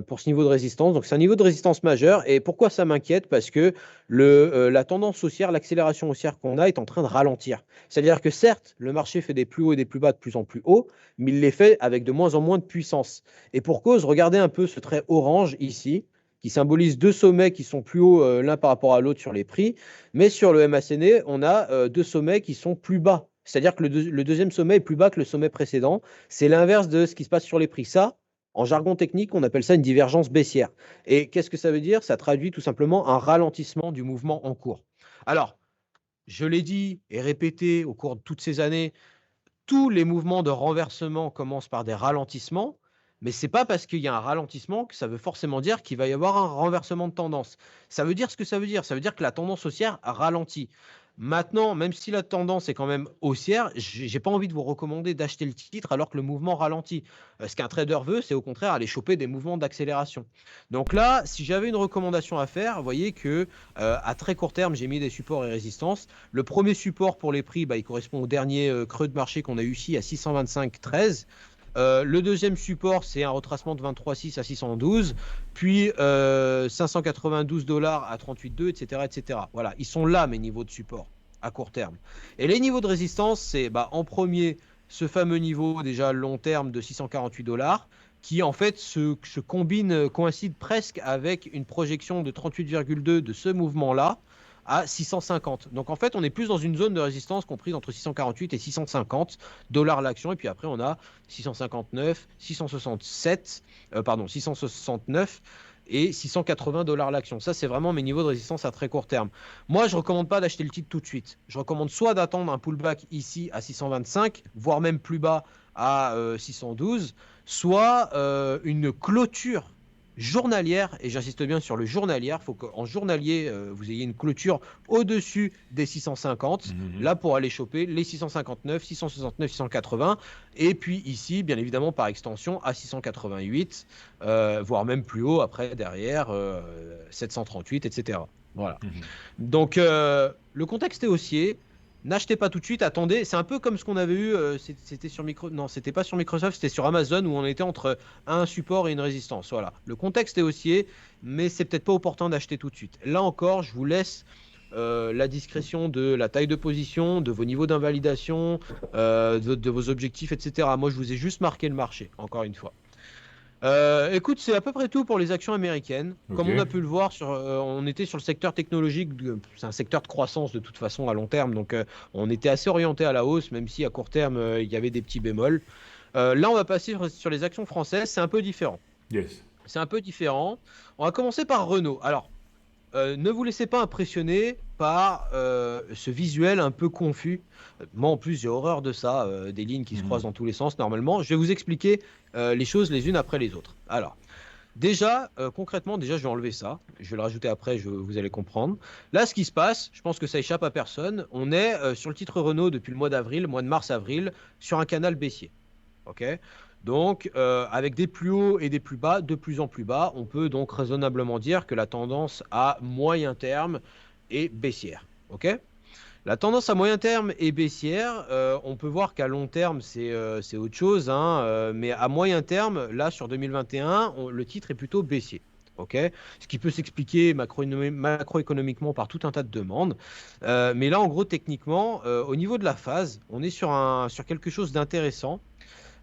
pour ce niveau de résistance. Donc c'est un niveau de résistance majeur. Et pourquoi ça m'inquiète? Parce que la tendance haussière, l'accélération haussière qu'on a est en train de ralentir. C'est-à-dire que certes, le marché fait des plus hauts et des plus bas de plus en plus haut, mais il les fait avec de moins en moins de puissance. Et pour cause, regardez un peu ce trait orange ici, qui symbolise deux sommets qui sont plus hauts l'un par rapport à l'autre sur les prix. Mais sur le MACD, on a deux sommets qui sont plus bas. C'est-à-dire que le deuxième sommet est plus bas que le sommet précédent. C'est l'inverse de ce qui se passe sur les prix. Ça, en jargon technique, on appelle ça une divergence baissière. Et qu'est-ce que ça veut dire? Ça traduit tout simplement un ralentissement du mouvement en cours. Alors, je l'ai dit et répété au cours de toutes ces années, tous les mouvements de renversement commencent par des ralentissements, mais ce n'est pas parce qu'il y a un ralentissement que ça veut forcément dire qu'il va y avoir un renversement de tendance. Ça veut dire ce que ça veut dire. Ça veut dire que la tendance haussière ralentit. Maintenant, même si la tendance est quand même haussière, j'ai pas envie de vous recommander d'acheter le titre alors que le mouvement ralentit. Ce qu'un trader veut, c'est au contraire aller choper des mouvements d'accélération. Donc là, si j'avais une recommandation à faire, vous voyez que à très court terme, j'ai mis des supports et résistances. Le premier support pour les prix, bah, il correspond au dernier creux de marché qu'on a eu ici à 625,13. Le deuxième support, c'est un retracement de 23,6 à 612, puis 592 dollars à 38,2, etc., etc. Voilà, ils sont là mes niveaux de support à court terme. Et les niveaux de résistance, c'est bah, en premier ce fameux niveau déjà long terme de 648 dollars, qui en fait se combine, coïncide presque avec une projection de 38,2 de ce mouvement-là à 650. Donc en fait, on est plus dans une zone de résistance comprise entre 648 et 650 dollars l'action. Et puis après, on a 659, 667, pardon, 669 et 680 dollars l'action. Ça, c'est vraiment mes niveaux de résistance à très court terme. Moi, je ne recommande pas d'acheter le titre tout de suite. Je recommande soit d'attendre un pullback ici à 625, voire même plus bas à 612, soit une clôture journalière, et j'insiste bien sur le journalière, il faut qu'en journalier, vous ayez une clôture au-dessus des 650, là pour aller choper les 659, 669, 680, et puis ici, bien évidemment, par extension, à 688, voire même plus haut, après, derrière, 738, etc. Voilà. Donc, le contexte est haussier. N'achetez pas tout de suite, attendez. C'est un peu comme ce qu'on avait eu, c'était sur non, c'était pas sur Microsoft, c'était sur Amazon où on était entre un support et une résistance. Voilà. Le contexte est haussier, mais c'est peut-être pas opportun d'acheter tout de suite. Là encore, je vous laisse la discrétion de la taille de position, de vos niveaux d'invalidation, de vos objectifs, etc. Moi, je vous ai juste marqué le marché, encore une fois. Écoute, c'est à peu près tout pour les actions américaines. Ok. Comme on a pu le voir, on était sur le secteur technologique. C'est un secteur de croissance de toute façon à long terme. Donc, on était assez orienté à la hausse, même si à court terme, il y avait des petits bémols. Là, on va passer sur les actions françaises. C'est un peu différent. Yes. C'est un peu différent. On va commencer par Renault. Alors, ne vous laissez pas impressionner par ce visuel un peu confus. Moi, en plus, j'ai horreur de ça, des lignes qui se croisent dans tous les sens normalement. Je vais vous expliquer les choses les unes après les autres. Alors, déjà, concrètement, déjà, je vais enlever ça. Je vais le rajouter après, vous allez comprendre. Là, ce qui se passe, je pense que ça échappe à personne. On est sur le titre Renault depuis le mois d'avril, mois de mars-avril, sur un canal baissier. OK ? Donc, avec des plus hauts et des plus bas, de plus en plus bas, on peut donc raisonnablement dire que la tendance à moyen terme est baissière. OK ? La tendance à moyen terme est baissière. On peut voir qu'à long terme, c'est autre chose. Mais à moyen terme, là, sur 2021, le titre est plutôt baissier. OK ? Ce qui peut s'expliquer macroéconomiquement par tout un tas de demandes. Mais là, en gros, techniquement, au niveau de la phase, on est sur quelque chose d'intéressant.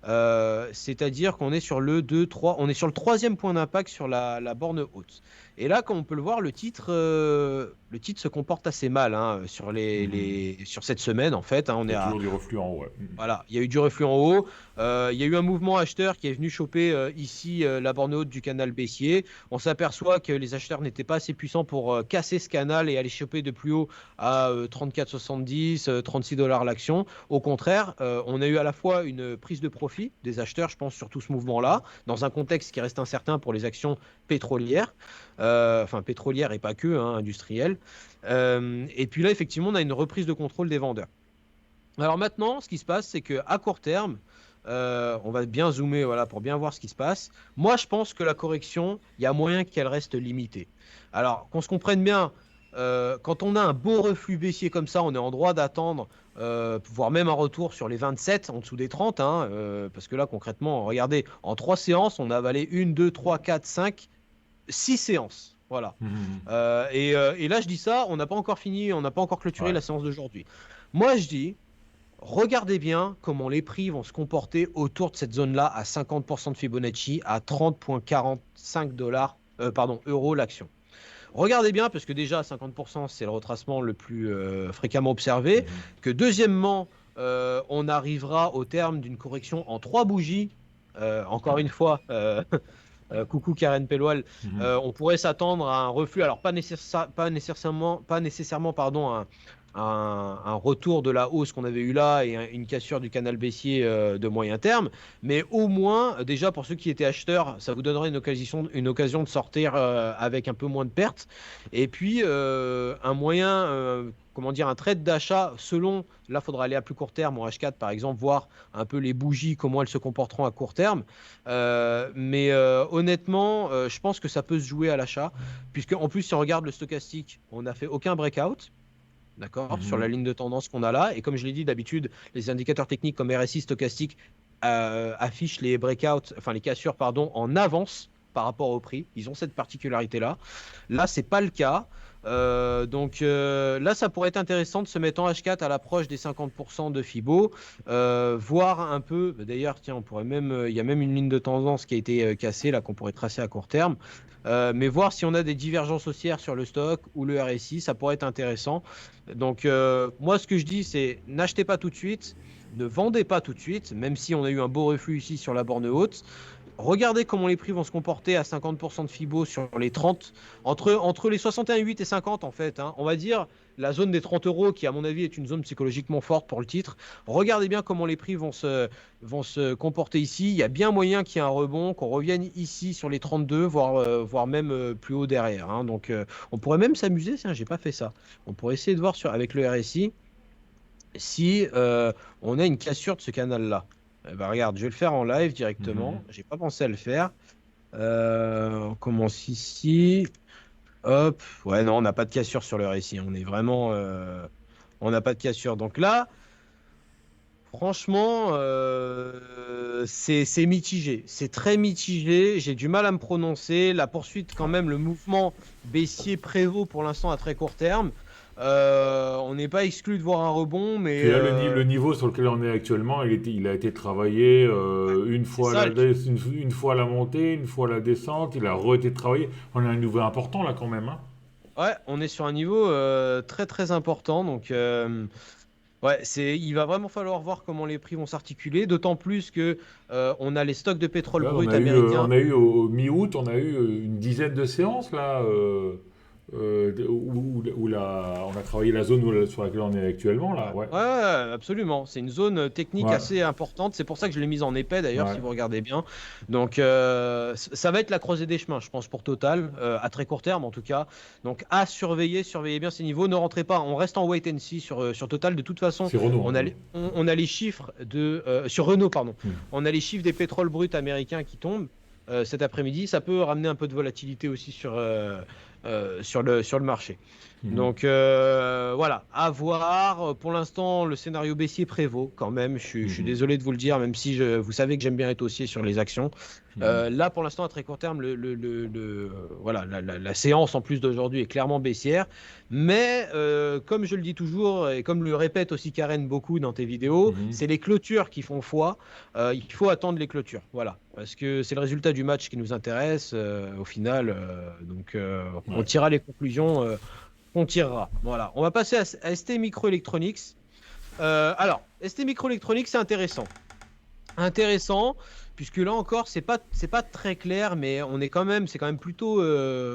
C'est-à-dire qu'on est sur le 2, 3, on est sur le troisième point d'impact sur la borne haute. Et là, comme on peut le voir, le titre se comporte assez mal sur sur cette semaine en fait. On Il y est a toujours du reflux en haut. Ouais. Voilà, il y a eu du reflux en haut. Il y a eu un mouvement acheteur qui est venu choper ici la borne haute du canal baissier. On s'aperçoit que les acheteurs n'étaient pas assez puissants pour casser ce canal et aller choper de plus haut à 34,70, 36 dollars l'action. Au contraire, on a eu à la fois une prise de profit des acheteurs, je pense, sur tout ce mouvement-là, dans un contexte qui reste incertain pour les actions pétrolières, enfin pétrolières et pas que, industrielles. Et puis là, effectivement, on a une reprise de contrôle des vendeurs. Alors maintenant, ce qui se passe, c'est qu'à court terme, on va bien zoomer voilà, pour bien voir ce qui se passe. Moi, je pense que la correction, il y a moyen qu'elle reste limitée. Alors, qu'on se comprenne bien, quand on a un beau reflux baissier comme ça, on est en droit d'attendre, voire même un retour sur les 27 en dessous des 30. Parce que là, concrètement, regardez, en 3 séances, on a avalé 1, 2, 3, 4, 5, 6 séances. Voilà. Et là, je dis ça, on n'a pas encore fini, on n'a pas encore clôturé la séance d'aujourd'hui. Moi, je dis, regardez bien comment les prix vont se comporter autour de cette zone-là à 50% de Fibonacci à 30,45 euros l'action. Regardez bien, parce que déjà à 50%, c'est le retracement le plus fréquemment observé, que deuxièmement, on arrivera au terme d'une correction en 3 bougies. Encore une fois, coucou Karen Pelwal, on pourrait s'attendre à un reflux, alors pas nécessairement un retour de la hausse qu'on avait eu là et une cassure du canal baissier de moyen terme. Mais au moins, déjà pour ceux qui étaient acheteurs, ça vous donnerait une occasion de sortir avec un peu moins de pertes. Et puis, un moyen, comment dire, un trade d'achat selon, là, il faudra aller à plus court terme, en H4 par exemple, voir un peu les bougies, comment elles se comporteront à court terme. Mais honnêtement, je pense que ça peut se jouer à l'achat, puisque en plus, si on regarde le stochastique, on n'a fait aucun breakout. D'accord, sur la Mhm. ligne de tendance qu'on a là. Et comme je l'ai dit, d'habitude, les indicateurs techniques comme RSI stochastique affichent les breakouts, enfin les cassures, pardon, en avance par rapport au prix. Ils ont cette particularité-là. Là, c'est pas le cas. Là, ça pourrait être intéressant de se mettre en H4 à l'approche des 50% de Fibo, voir un peu. D'ailleurs, tiens, on pourrait même, il y a même une ligne de tendance qui a été cassée là qu'on pourrait tracer à court terme. Mais voir si on a des divergences haussières sur le stock ou le RSI, ça pourrait être intéressant. Donc, moi, ce que je dis, c'est n'achetez pas tout de suite, ne vendez pas tout de suite, même si on a eu un beau reflux ici sur la borne haute. Regardez comment les prix vont se comporter à 50% de Fibo sur les 30, entre les 61,8 et 50 en fait. Hein. On va dire la zone des 30 euros qui à mon avis est une zone psychologiquement forte pour le titre. Regardez bien comment les prix vont se comporter ici. Il y a bien moyen qu'il y ait un rebond, qu'on revienne ici sur les 32, voire même plus haut derrière. Hein. Donc on pourrait même s'amuser, tiens, j'ai pas fait ça. On pourrait essayer de voir avec le RSI si on a une cassure de ce canal-là. Eh ben, regarde, je vais le faire en live directement. Mhm. J'ai pas pensé à le faire. On commence ici. Hop. Ouais, non, on n'a pas de cassure sur le récit. On est vraiment. On n'a pas de cassure. Donc là, franchement, c'est mitigé. C'est très mitigé. J'ai du mal à me prononcer. La poursuite, quand même, le mouvement baissier prévaut pour l'instant à très court terme. On n'est pas exclu de voir un rebond, mais Puis là, le niveau sur lequel on est actuellement, il a été travaillé une c'est fois ça le truc. une fois la montée, une fois la descente. Il a re-été travaillé. On a un niveau important là quand même. Hein. Ouais, on est sur un niveau très très important. Donc, ouais, il va vraiment falloir voir comment les prix vont s'articuler. D'autant plus que on a les stocks de pétrole Là, brut américains. on a eu au mi-août, on a eu une dizaine de séances là on a travaillé la zone sur laquelle on est actuellement là. Ouais, Ouais, ouais, absolument. C'est une zone technique ouais, assez importante. C'est pour ça que je l'ai mise en épais d'ailleurs, ouais. si vous regardez bien. Donc, ça va être la croisée des chemins, je pense, pour Total, à très court terme en tout cas. Donc, à surveiller, surveillez bien ces niveaux. Ne rentrez pas, on reste en wait and see sur Total. De toute façon, C'est Renault. Hein. on a les chiffres sur Renault, pardon. Hmm. On a les chiffres des pétroles bruts américains qui tombent cet après-midi. Ça peut ramener un peu de volatilité aussi sur le marché. Mhm. Donc voilà, à voir. Pour l'instant, le scénario baissier prévaut quand même. Je suis Mhm. désolé de vous le dire, même si vous savez que j'aime bien être haussier sur les actions. Mhm. Là, pour l'instant, à très court terme, voilà, la séance en plus d'aujourd'hui est clairement baissière. Mais comme je le dis toujours, et comme le répète aussi Karen beaucoup dans tes vidéos, Mhm. c'est les clôtures qui font foi. Il faut attendre les clôtures. Voilà. Parce que c'est le résultat du match qui nous intéresse au final. Donc, on Ouais. tirera les conclusions qu'on tirera. Voilà. On va passer à ST Microelectronics. Alors, ST Microelectronics, c'est intéressant. Intéressant, puisque là encore, c'est pas très clair, mais c'est quand même plutôt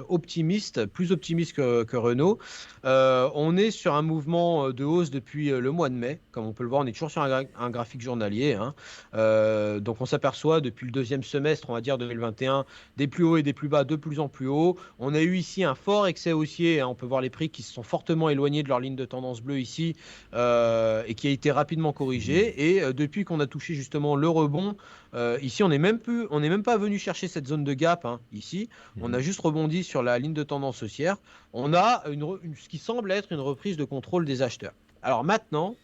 optimiste, plus optimiste que Renault. On est sur un mouvement de hausse depuis le mois de mai, comme on peut le voir, on est toujours sur un graphique journalier. Hein. Donc on s'aperçoit depuis le deuxième semestre, on va dire 2021, des plus hauts et des plus bas de plus en plus hauts. On a eu ici un fort excès haussier, hein. On peut voir les prix qui se sont fortement éloignés de leur ligne de tendance bleue ici, et qui a été rapidement Mhm. corrigé. Et depuis qu'on a touché justement le rebond, ici on n'est même pas venu chercher cette zone de gap. Hein, ici, on a Mhm. juste rebondi sur la ligne de tendance haussière. On a ce qui semble être une reprise de contrôle des acheteurs. Alors maintenant,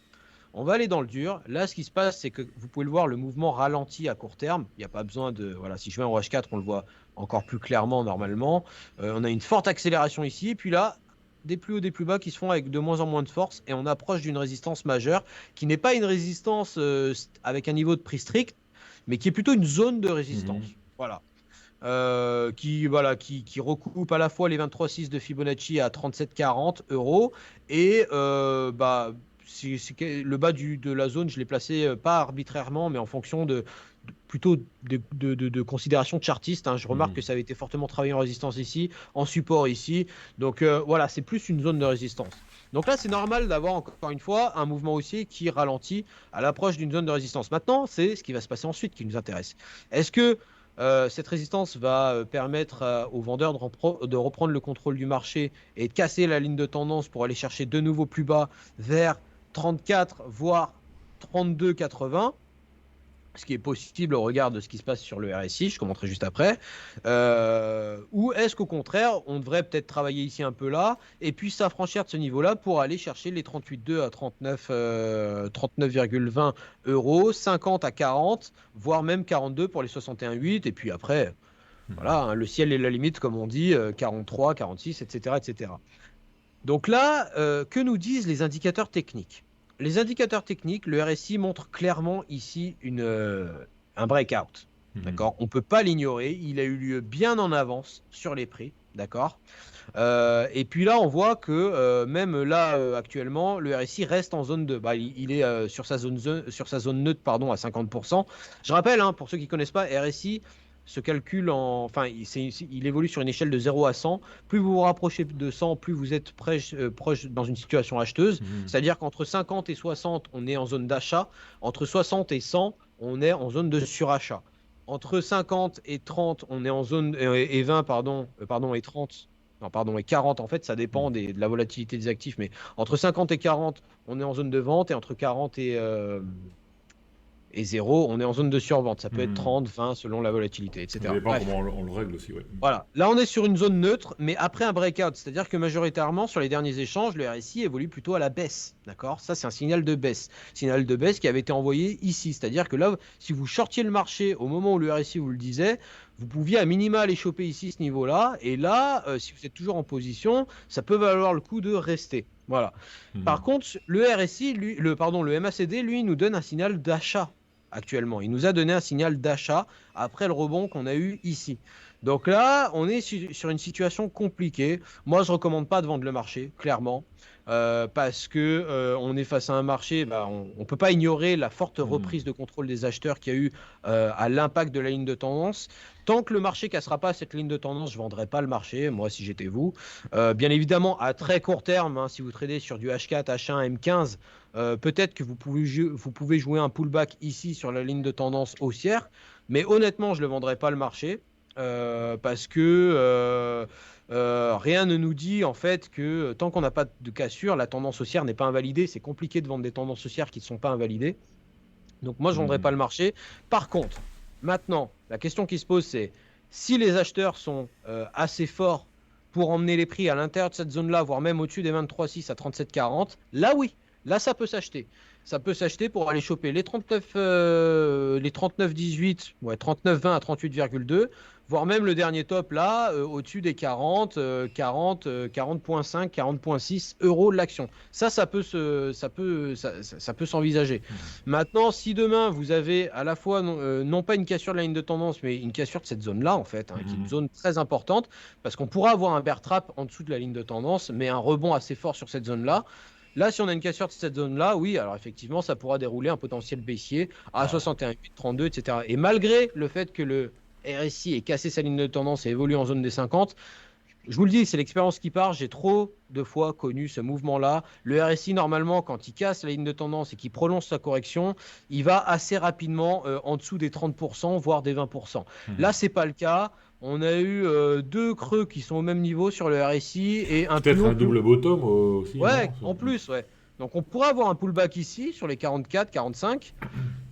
on va aller dans le dur. Là, ce qui se passe, c'est que vous pouvez le voir, le mouvement ralentit à court terme. Il n'y a pas besoin de. Voilà, si je vais en H4, on le voit encore plus clairement normalement. On a une forte accélération ici. Et puis là, des plus hauts, des plus bas qui se font avec de moins en moins de force. Et on approche d'une résistance majeure qui n'est pas une résistance avec un niveau de prix strict, mais qui est plutôt une zone de résistance. Mhm. Voilà. Qui recoupe à la fois les 23,6 de Fibonacci à 37,40 euros et le bas de la zone, je l'ai placé pas arbitrairement, mais en fonction plutôt de considérations chartistes. Hein. Je remarque que Mhm. ça avait été fortement travaillé en résistance ici, en support ici. Donc voilà, c'est plus une zone de résistance. Donc là, c'est normal d'avoir encore une fois un mouvement haussier qui ralentit à l'approche d'une zone de résistance. Maintenant, c'est ce qui va se passer ensuite qui nous intéresse. Est-ce que cette résistance va permettre aux vendeurs de reprendre le contrôle du marché et de casser la ligne de tendance pour aller chercher de nouveau plus bas vers 34, voire 32,80, ce qui est possible au regard de ce qui se passe sur le RSI, je commenterai juste après, ou est-ce qu'au contraire, on devrait peut-être travailler ici un peu là, et puis s'affranchir de ce niveau-là pour aller chercher les 38,2 à 39,20 euros, 50 à 40, voire même 42 pour les 61,8, et puis après, voilà, hein, le ciel est la limite, comme on dit, 43, 46, etc., etc. Donc là, que nous disent les indicateurs techniques? Les indicateurs techniques, le RSI montre clairement ici un breakout. D'accord. On ne peut pas l'ignorer. Il a eu lieu bien en avance sur les prix. D'accord. Et puis là, on voit que même là, actuellement, le RSI reste en zone 2. Bah, il est sur sa zone neutre pardon, à 50%. Je rappelle, hein, pour ceux qui ne connaissent pas, RSI se calcule enfin, il évolue sur une échelle de 0 à 100. Plus vous vous rapprochez de 100, plus vous êtes proche dans une situation acheteuse. C'est-à-dire qu'entre 50 et 60, on est en zone d'achat. Entre 60 et 100, on est en zone de surachat. Entre 50 et 30, on est en zone et 20, et 30. Non, pardon, et 40, en fait, ça dépend de la volatilité des actifs, mais entre 50 et 40, on est en zone de vente, et entre 40 et 0, on est en zone de survente. Ça peut être 30, 20 selon la volatilité, etc. Ça dépend comment on le règle aussi. Ouais. Voilà. Là, on est sur une zone neutre, mais après un breakout. C'est-à-dire que majoritairement, sur les derniers échanges, le RSI évolue plutôt à la baisse. D'accord. Ça, c'est un signal de baisse. Signal de baisse qui avait été envoyé ici. C'est-à-dire que là, si vous shortiez le marché au moment où le RSI vous le disait, vous pouviez à minima aller choper ici ce niveau-là. Et là, si vous êtes toujours en position, ça peut valoir le coup de rester. Voilà. Par contre, le RSI, le MACD, lui, nous donne un signal d'achat. Actuellement, il nous a donné un signal d'achat après le rebond qu'on a eu ici. Donc là, on est sur une situation compliquée. Moi, je ne recommande pas de vendre le marché, clairement, parce que on est face à un marché, on ne peut pas ignorer la forte reprise de contrôle des acheteurs qu'il y a eu à l'impact de la ligne de tendance. Tant que le marché ne cassera pas cette ligne de tendance, je ne vendrai pas le marché, moi, si j'étais vous. Bien évidemment, à très court terme, hein, si vous tradez sur du H4, H1, M15, peut-être que vous pouvez jouer un pullback ici sur la ligne de tendance haussière, mais honnêtement, je ne le vendrai pas le marché parce que rien ne nous dit en fait que tant qu'on n'a pas de cassure, la tendance haussière n'est pas invalidée. C'est compliqué de vendre des tendances haussières qui ne sont pas invalidées. Donc moi, je ne vendrai pas le marché. Par contre, maintenant, la question qui se pose, c'est si les acheteurs sont assez forts pour emmener les prix à l'intérieur de cette zone-là, voire même au-dessus des 23,6 à 37,40, là oui, là ça peut s'acheter. Ça peut s'acheter pour aller choper les 39,18, ouais, 39,20 à 38,2, voire même le dernier top là, au-dessus des 40, 40,5, 40,6 euros de l'action. Ça peut s'envisager. Maintenant, si demain vous avez à la fois non pas une cassure de la ligne de tendance, mais une cassure de cette zone-là, en fait, qui est une zone très importante, parce qu'on pourra avoir un bear trap en dessous de la ligne de tendance, mais un rebond assez fort sur cette zone-là. Là, si on a une cassure de cette zone-là, oui, alors effectivement, ça pourra dérouler un potentiel baissier à 61,8, 32, etc. Et malgré le fait que le RSI ait cassé sa ligne de tendance et évolue en zone des 50, je vous le dis, c'est l'expérience qui part. J'ai trop de fois connu ce mouvement-là. Le RSI, normalement, quand il casse la ligne de tendance et qu'il prolonge sa correction, il va assez rapidement en dessous des 30%, voire des 20%. Là, ce n'est pas le cas. On a eu deux creux qui sont au même niveau sur le RSI et peut-être un double bottom aussi. Ouais, en plus, ouais. Donc on pourrait avoir un pullback ici sur les 44, 45.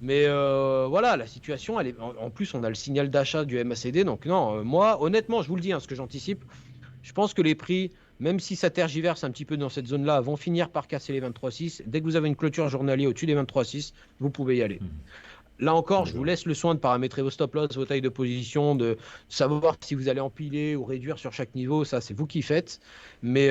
Mais voilà, la situation, elle est. En plus, on a le signal d'achat du MACD. Donc non, moi, honnêtement, je vous le dis, ce que j'anticipe, je pense que les prix, même si ça tergiverse un petit peu dans cette zone-là, vont finir par casser les 23,6. Dès que vous avez une clôture journalière au-dessus des 23,6, vous pouvez y aller. Là encore, je vous laisse le soin de paramétrer vos stop-loss, vos tailles de position, de savoir si vous allez empiler ou réduire sur chaque niveau. Ça, c'est vous qui faites. Mais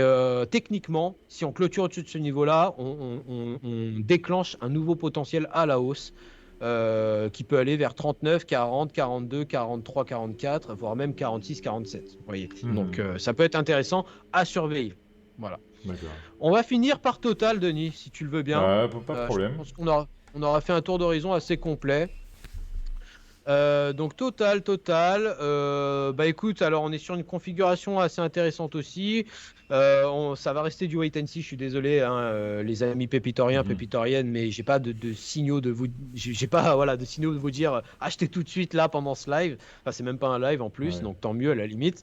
techniquement, si on clôture au-dessus de ce niveau-là, on déclenche un nouveau potentiel à la hausse qui peut aller vers 39, 40, 42, 43, 44, voire même 46, 47. Vous voyez. Donc, ça peut être intéressant à surveiller. Voilà. On va finir par Total, Denis, si tu le veux bien. Pas de problème. Je pense qu'on aura fait un tour d'horizon assez complet. Donc total. Bah écoute, alors on est sur une configuration assez intéressante aussi. Ça va rester du wait and see. Je suis désolé, hein, les amis pépitoriens, Mhm. pépitoriennes, mais j'ai pas de signaux de vous, j'ai pas voilà de signaux de vous dire achetez tout de suite là pendant ce live. Enfin, c'est même pas un live en plus, Ouais. donc tant mieux à la limite.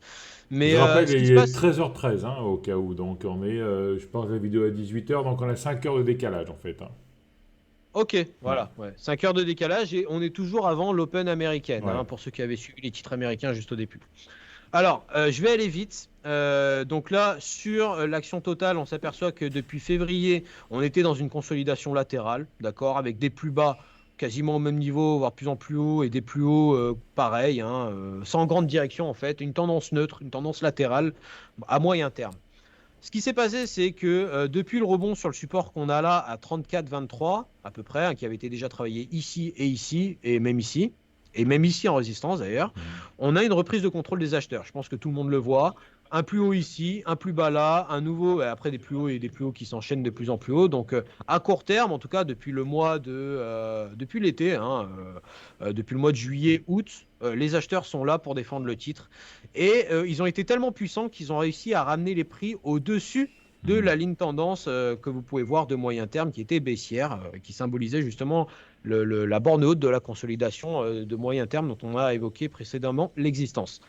Je Mais rappelle, ce qui il se est passe. 13h13, hein, au cas où. Donc, on est, je pense, la vidéo à 18h, donc on a 5 heures de décalage, en fait, hein. Ok, Ouais, voilà, ouais. 5 heures de décalage et on est toujours avant l'Open américaine, ouais. hein, pour ceux qui avaient suivi les titres américains juste au début. Alors, je vais aller vite. Donc là, sur l'action totale, on s'aperçoit que depuis février, on était dans une consolidation latérale, d'accord, avec des plus bas quasiment au même niveau, voire plus en plus haut, et des plus hauts pareil, hein, sans grande direction en fait, une tendance neutre, une tendance latérale à moyen terme. Ce qui s'est passé, c'est que depuis le rebond sur le support qu'on a là à 34,23 à peu près, hein, qui avait été déjà travaillé ici, et même ici en résistance d'ailleurs, Mhm. on a une reprise de contrôle des acheteurs. Je pense que tout le monde le voit. Un plus haut ici, un plus bas là, un nouveau, et après des plus hauts et des plus hauts qui s'enchaînent de plus en plus haut. Donc à court terme, en tout cas depuis le mois depuis l'été, hein, depuis le mois de juillet, août, les acheteurs sont là pour défendre le titre. Et ils ont été tellement puissants qu'ils ont réussi à ramener les prix au-dessus de Mhm. la ligne tendance que vous pouvez voir de moyen terme qui était baissière, qui symbolisait justement la borne haute de la consolidation de moyen terme dont on a évoqué précédemment l'existence.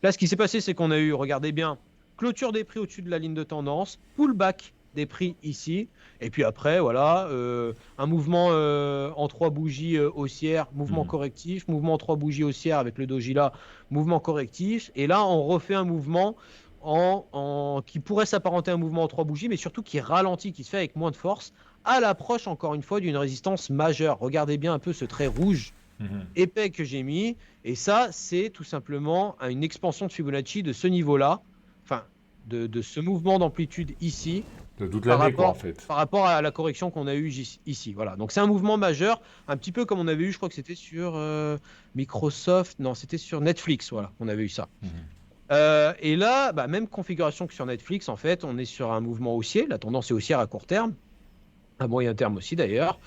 Là, ce qui s'est passé, c'est qu'on a eu, regardez bien, clôture des prix au-dessus de la ligne de tendance, pullback des prix ici, et puis après, voilà, un mouvement en trois bougies haussières, mouvement Mhm. correctif, mouvement en trois bougies haussières avec le doji là, mouvement correctif, et là, on refait un mouvement qui pourrait s'apparenter à un mouvement en trois bougies, mais surtout qui ralentit, qui se fait avec moins de force, à l'approche, encore une fois, d'une résistance majeure. Regardez bien un peu ce trait rouge Mhm. épais que j'ai mis. Et ça, c'est tout simplement une expansion de Fibonacci de ce niveau-là, enfin, de ce mouvement d'amplitude ici, De toute par l'année, quoi, en rapport, fait. par rapport à la correction qu'on a eue ici. Voilà. Donc, c'est un mouvement majeur, un petit peu comme on avait eu, je crois que c'était sur Microsoft, non, c'était sur Netflix, voilà, on avait eu ça. Mhm. Et là, bah, même configuration que sur Netflix, en fait, on est sur un mouvement haussier, la tendance est haussière à court terme, à moyen terme aussi d'ailleurs.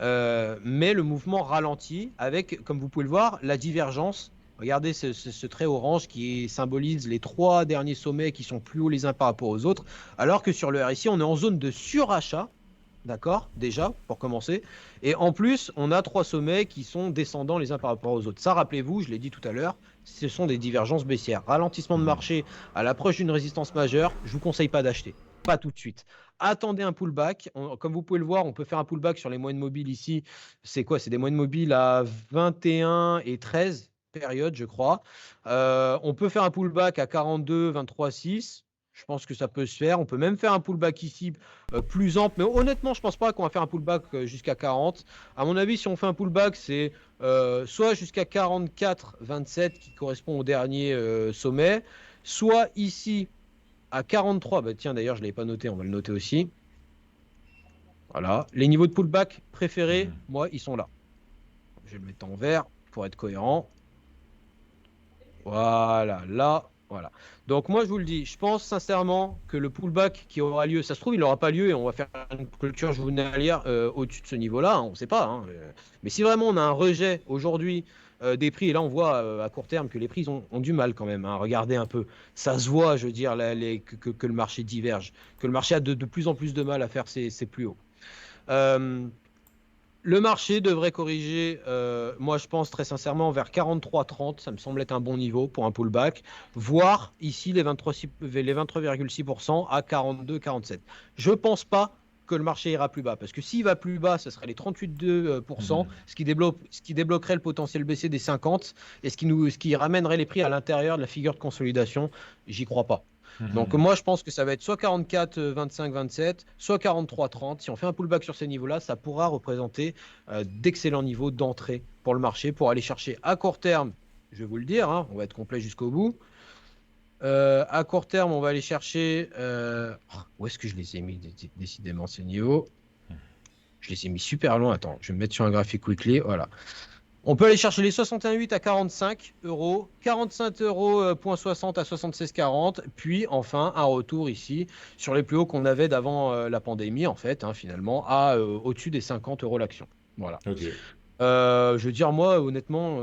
Mais le mouvement ralentit avec, comme vous pouvez le voir, la divergence. Regardez ce trait orange qui symbolise les trois derniers sommets qui sont plus hauts les uns par rapport aux autres, alors que sur le RSI, on est en zone de surachat, d'accord, déjà, pour commencer. Et en plus, on a trois sommets qui sont descendants les uns par rapport aux autres. Ça, rappelez-vous, je l'ai dit tout à l'heure, ce sont des divergences baissières. Ralentissement de Mhm. marché à l'approche d'une résistance majeure, je ne vous conseille pas d'acheter. Pas tout de suite. Attendez un pullback. Comme vous pouvez le voir, on peut faire un pullback sur les moyennes mobiles ici. C'est quoi? C'est des moyennes mobiles à 21 et 13 périodes, je crois. On peut faire un pullback à 42, 23, 6. Je pense que ça peut se faire. On peut même faire un pullback ici plus ample. Mais honnêtement, je ne pense pas qu'on va faire un pullback jusqu'à 40. À mon avis, si on fait un pullback, c'est soit jusqu'à 44, 27 qui correspond au dernier sommet, soit ici à 43. Bah, tiens, d'ailleurs, je ne l'avais pas noté, on va le noter aussi. Voilà. Les niveaux de pullback préférés, Mhm. moi, ils sont là. Je vais le mettre en vert pour être cohérent. Voilà, là, voilà. Donc moi, je vous le dis, je pense sincèrement que le pullback qui aura lieu, ça se trouve, il n'aura pas lieu et on va faire une clôture journalière au-dessus de ce niveau-là, hein, on ne sait pas, hein. Mais si vraiment on a un rejet aujourd'hui des prix, et là on voit à court terme que les prix ont du mal quand même, hein. Regardez un peu, ça se voit, je veux dire, que le marché diverge, que le marché a de plus en plus de mal à faire ses plus hauts. Euh, le marché devrait corriger, moi je pense très sincèrement, vers 43,30. Ça me semble être un bon niveau pour un pullback. Voire ici les 23,6% à 42,47. Je ne pense pas que le marché ira plus bas. Parce que s'il va plus bas, ce serait les 38,2%, Mhm. ce qui débloquerait le potentiel baissier des 50 et ce qui ramènerait les prix à l'intérieur de la figure de consolidation. J'y crois pas. Donc Mhm. moi je pense que ça va être soit 44, 25, 27, soit 43, 30. Si on fait un pullback sur ces niveaux-là, ça pourra représenter d'excellents niveaux d'entrée pour le marché, pour aller chercher à court terme, je vais vous le dire, hein, on va être complet jusqu'au bout. À court terme, on va aller chercher... où est-ce que je les ai mis décidément ces niveaux? Je les ai mis super loin. Attends, je vais me mettre sur un graphique weekly. Voilà. On peut aller chercher les 61,8 à 45 euros, 45 euros, point 60 à 76,40, puis enfin un retour ici sur les plus hauts qu'on avait d'avant la pandémie, en fait, hein, finalement, à au-dessus des 50 euros l'action. Voilà. Ok. Je veux dire, moi, honnêtement,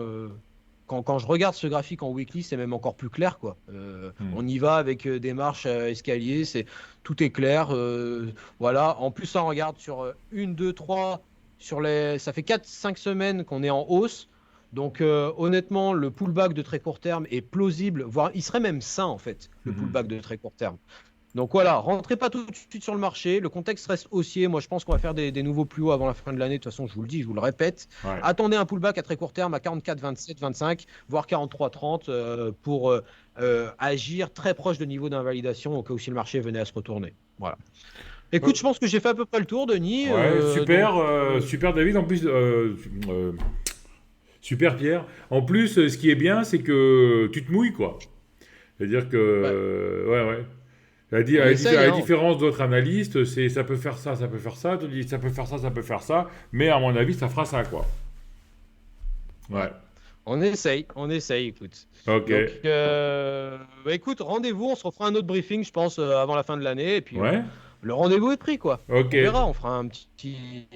quand je regarde ce graphique en weekly, c'est même encore plus clair, quoi. Hmm. On y va avec des marches escaliers, tout est clair. Voilà. En plus, ça, on regarde sur 1, 2, 3, ça fait 4, 5 semaines qu'on est en hausse. Donc, honnêtement, le pullback de très court terme est plausible, voire il serait même sain, en fait, le Mhm. pullback de très court terme. Donc voilà, rentrez pas tout de suite sur le marché. Le contexte reste haussier. Moi, je pense qu'on va faire des nouveaux plus hauts avant la fin de l'année. De toute façon, je vous le dis, je vous le répète. Ouais. Attendez un pullback à très court terme à 44, 27, 25, voire 43, 30 pour agir très proche de niveau d'invalidation au cas où si le marché venait à se retourner. Voilà. Écoute, je pense que j'ai fait à peu près le tour, Denis. Ouais, super, Euh, super David. En plus, super Pierre. En plus, ce qui est bien, c'est que tu te mouilles, quoi. C'est-à-dire que, ouais, ouais, ouais. on À essaye, la hein. différence d'autres analystes, c'est ça peut faire ça, ça peut faire ça. Tu dis ça peut faire ça, ça peut faire ça. Mais à mon avis, ça fera ça, quoi. Ouais. Ouais. On essaye, écoute. Ok. Donc, bah, écoute, rendez-vous, on se refera un autre briefing, je pense, avant la fin de l'année. Et puis, Ouais. le rendez-vous est pris, quoi. Ok. On verra, on fera un petit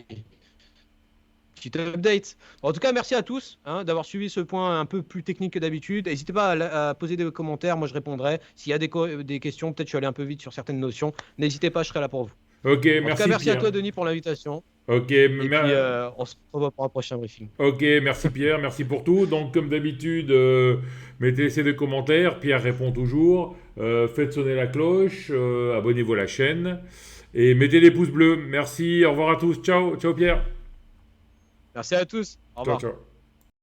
update. En tout cas, merci à tous hein, d'avoir suivi ce point un peu plus technique que d'habitude. N'hésitez pas à poser des commentaires, moi je répondrai. S'il y a des questions, peut-être je suis allé un peu vite sur certaines notions. N'hésitez pas, je serai là pour vous. Ok. En tout cas, Merci merci à Pierre. toi, Denis, pour l'invitation. Ok. Et puis, on se revoit pour un prochain briefing. Ok, merci Pierre, merci pour tout. Donc, comme d'habitude, mettez des commentaires. Pierre répond toujours. Faites sonner la cloche. Abonnez-vous à la chaîne. Et mettez les pouces bleus. Merci. Au revoir à tous. Ciao. Ciao Pierre. Merci à tous. Au Ciao, revoir. ciao.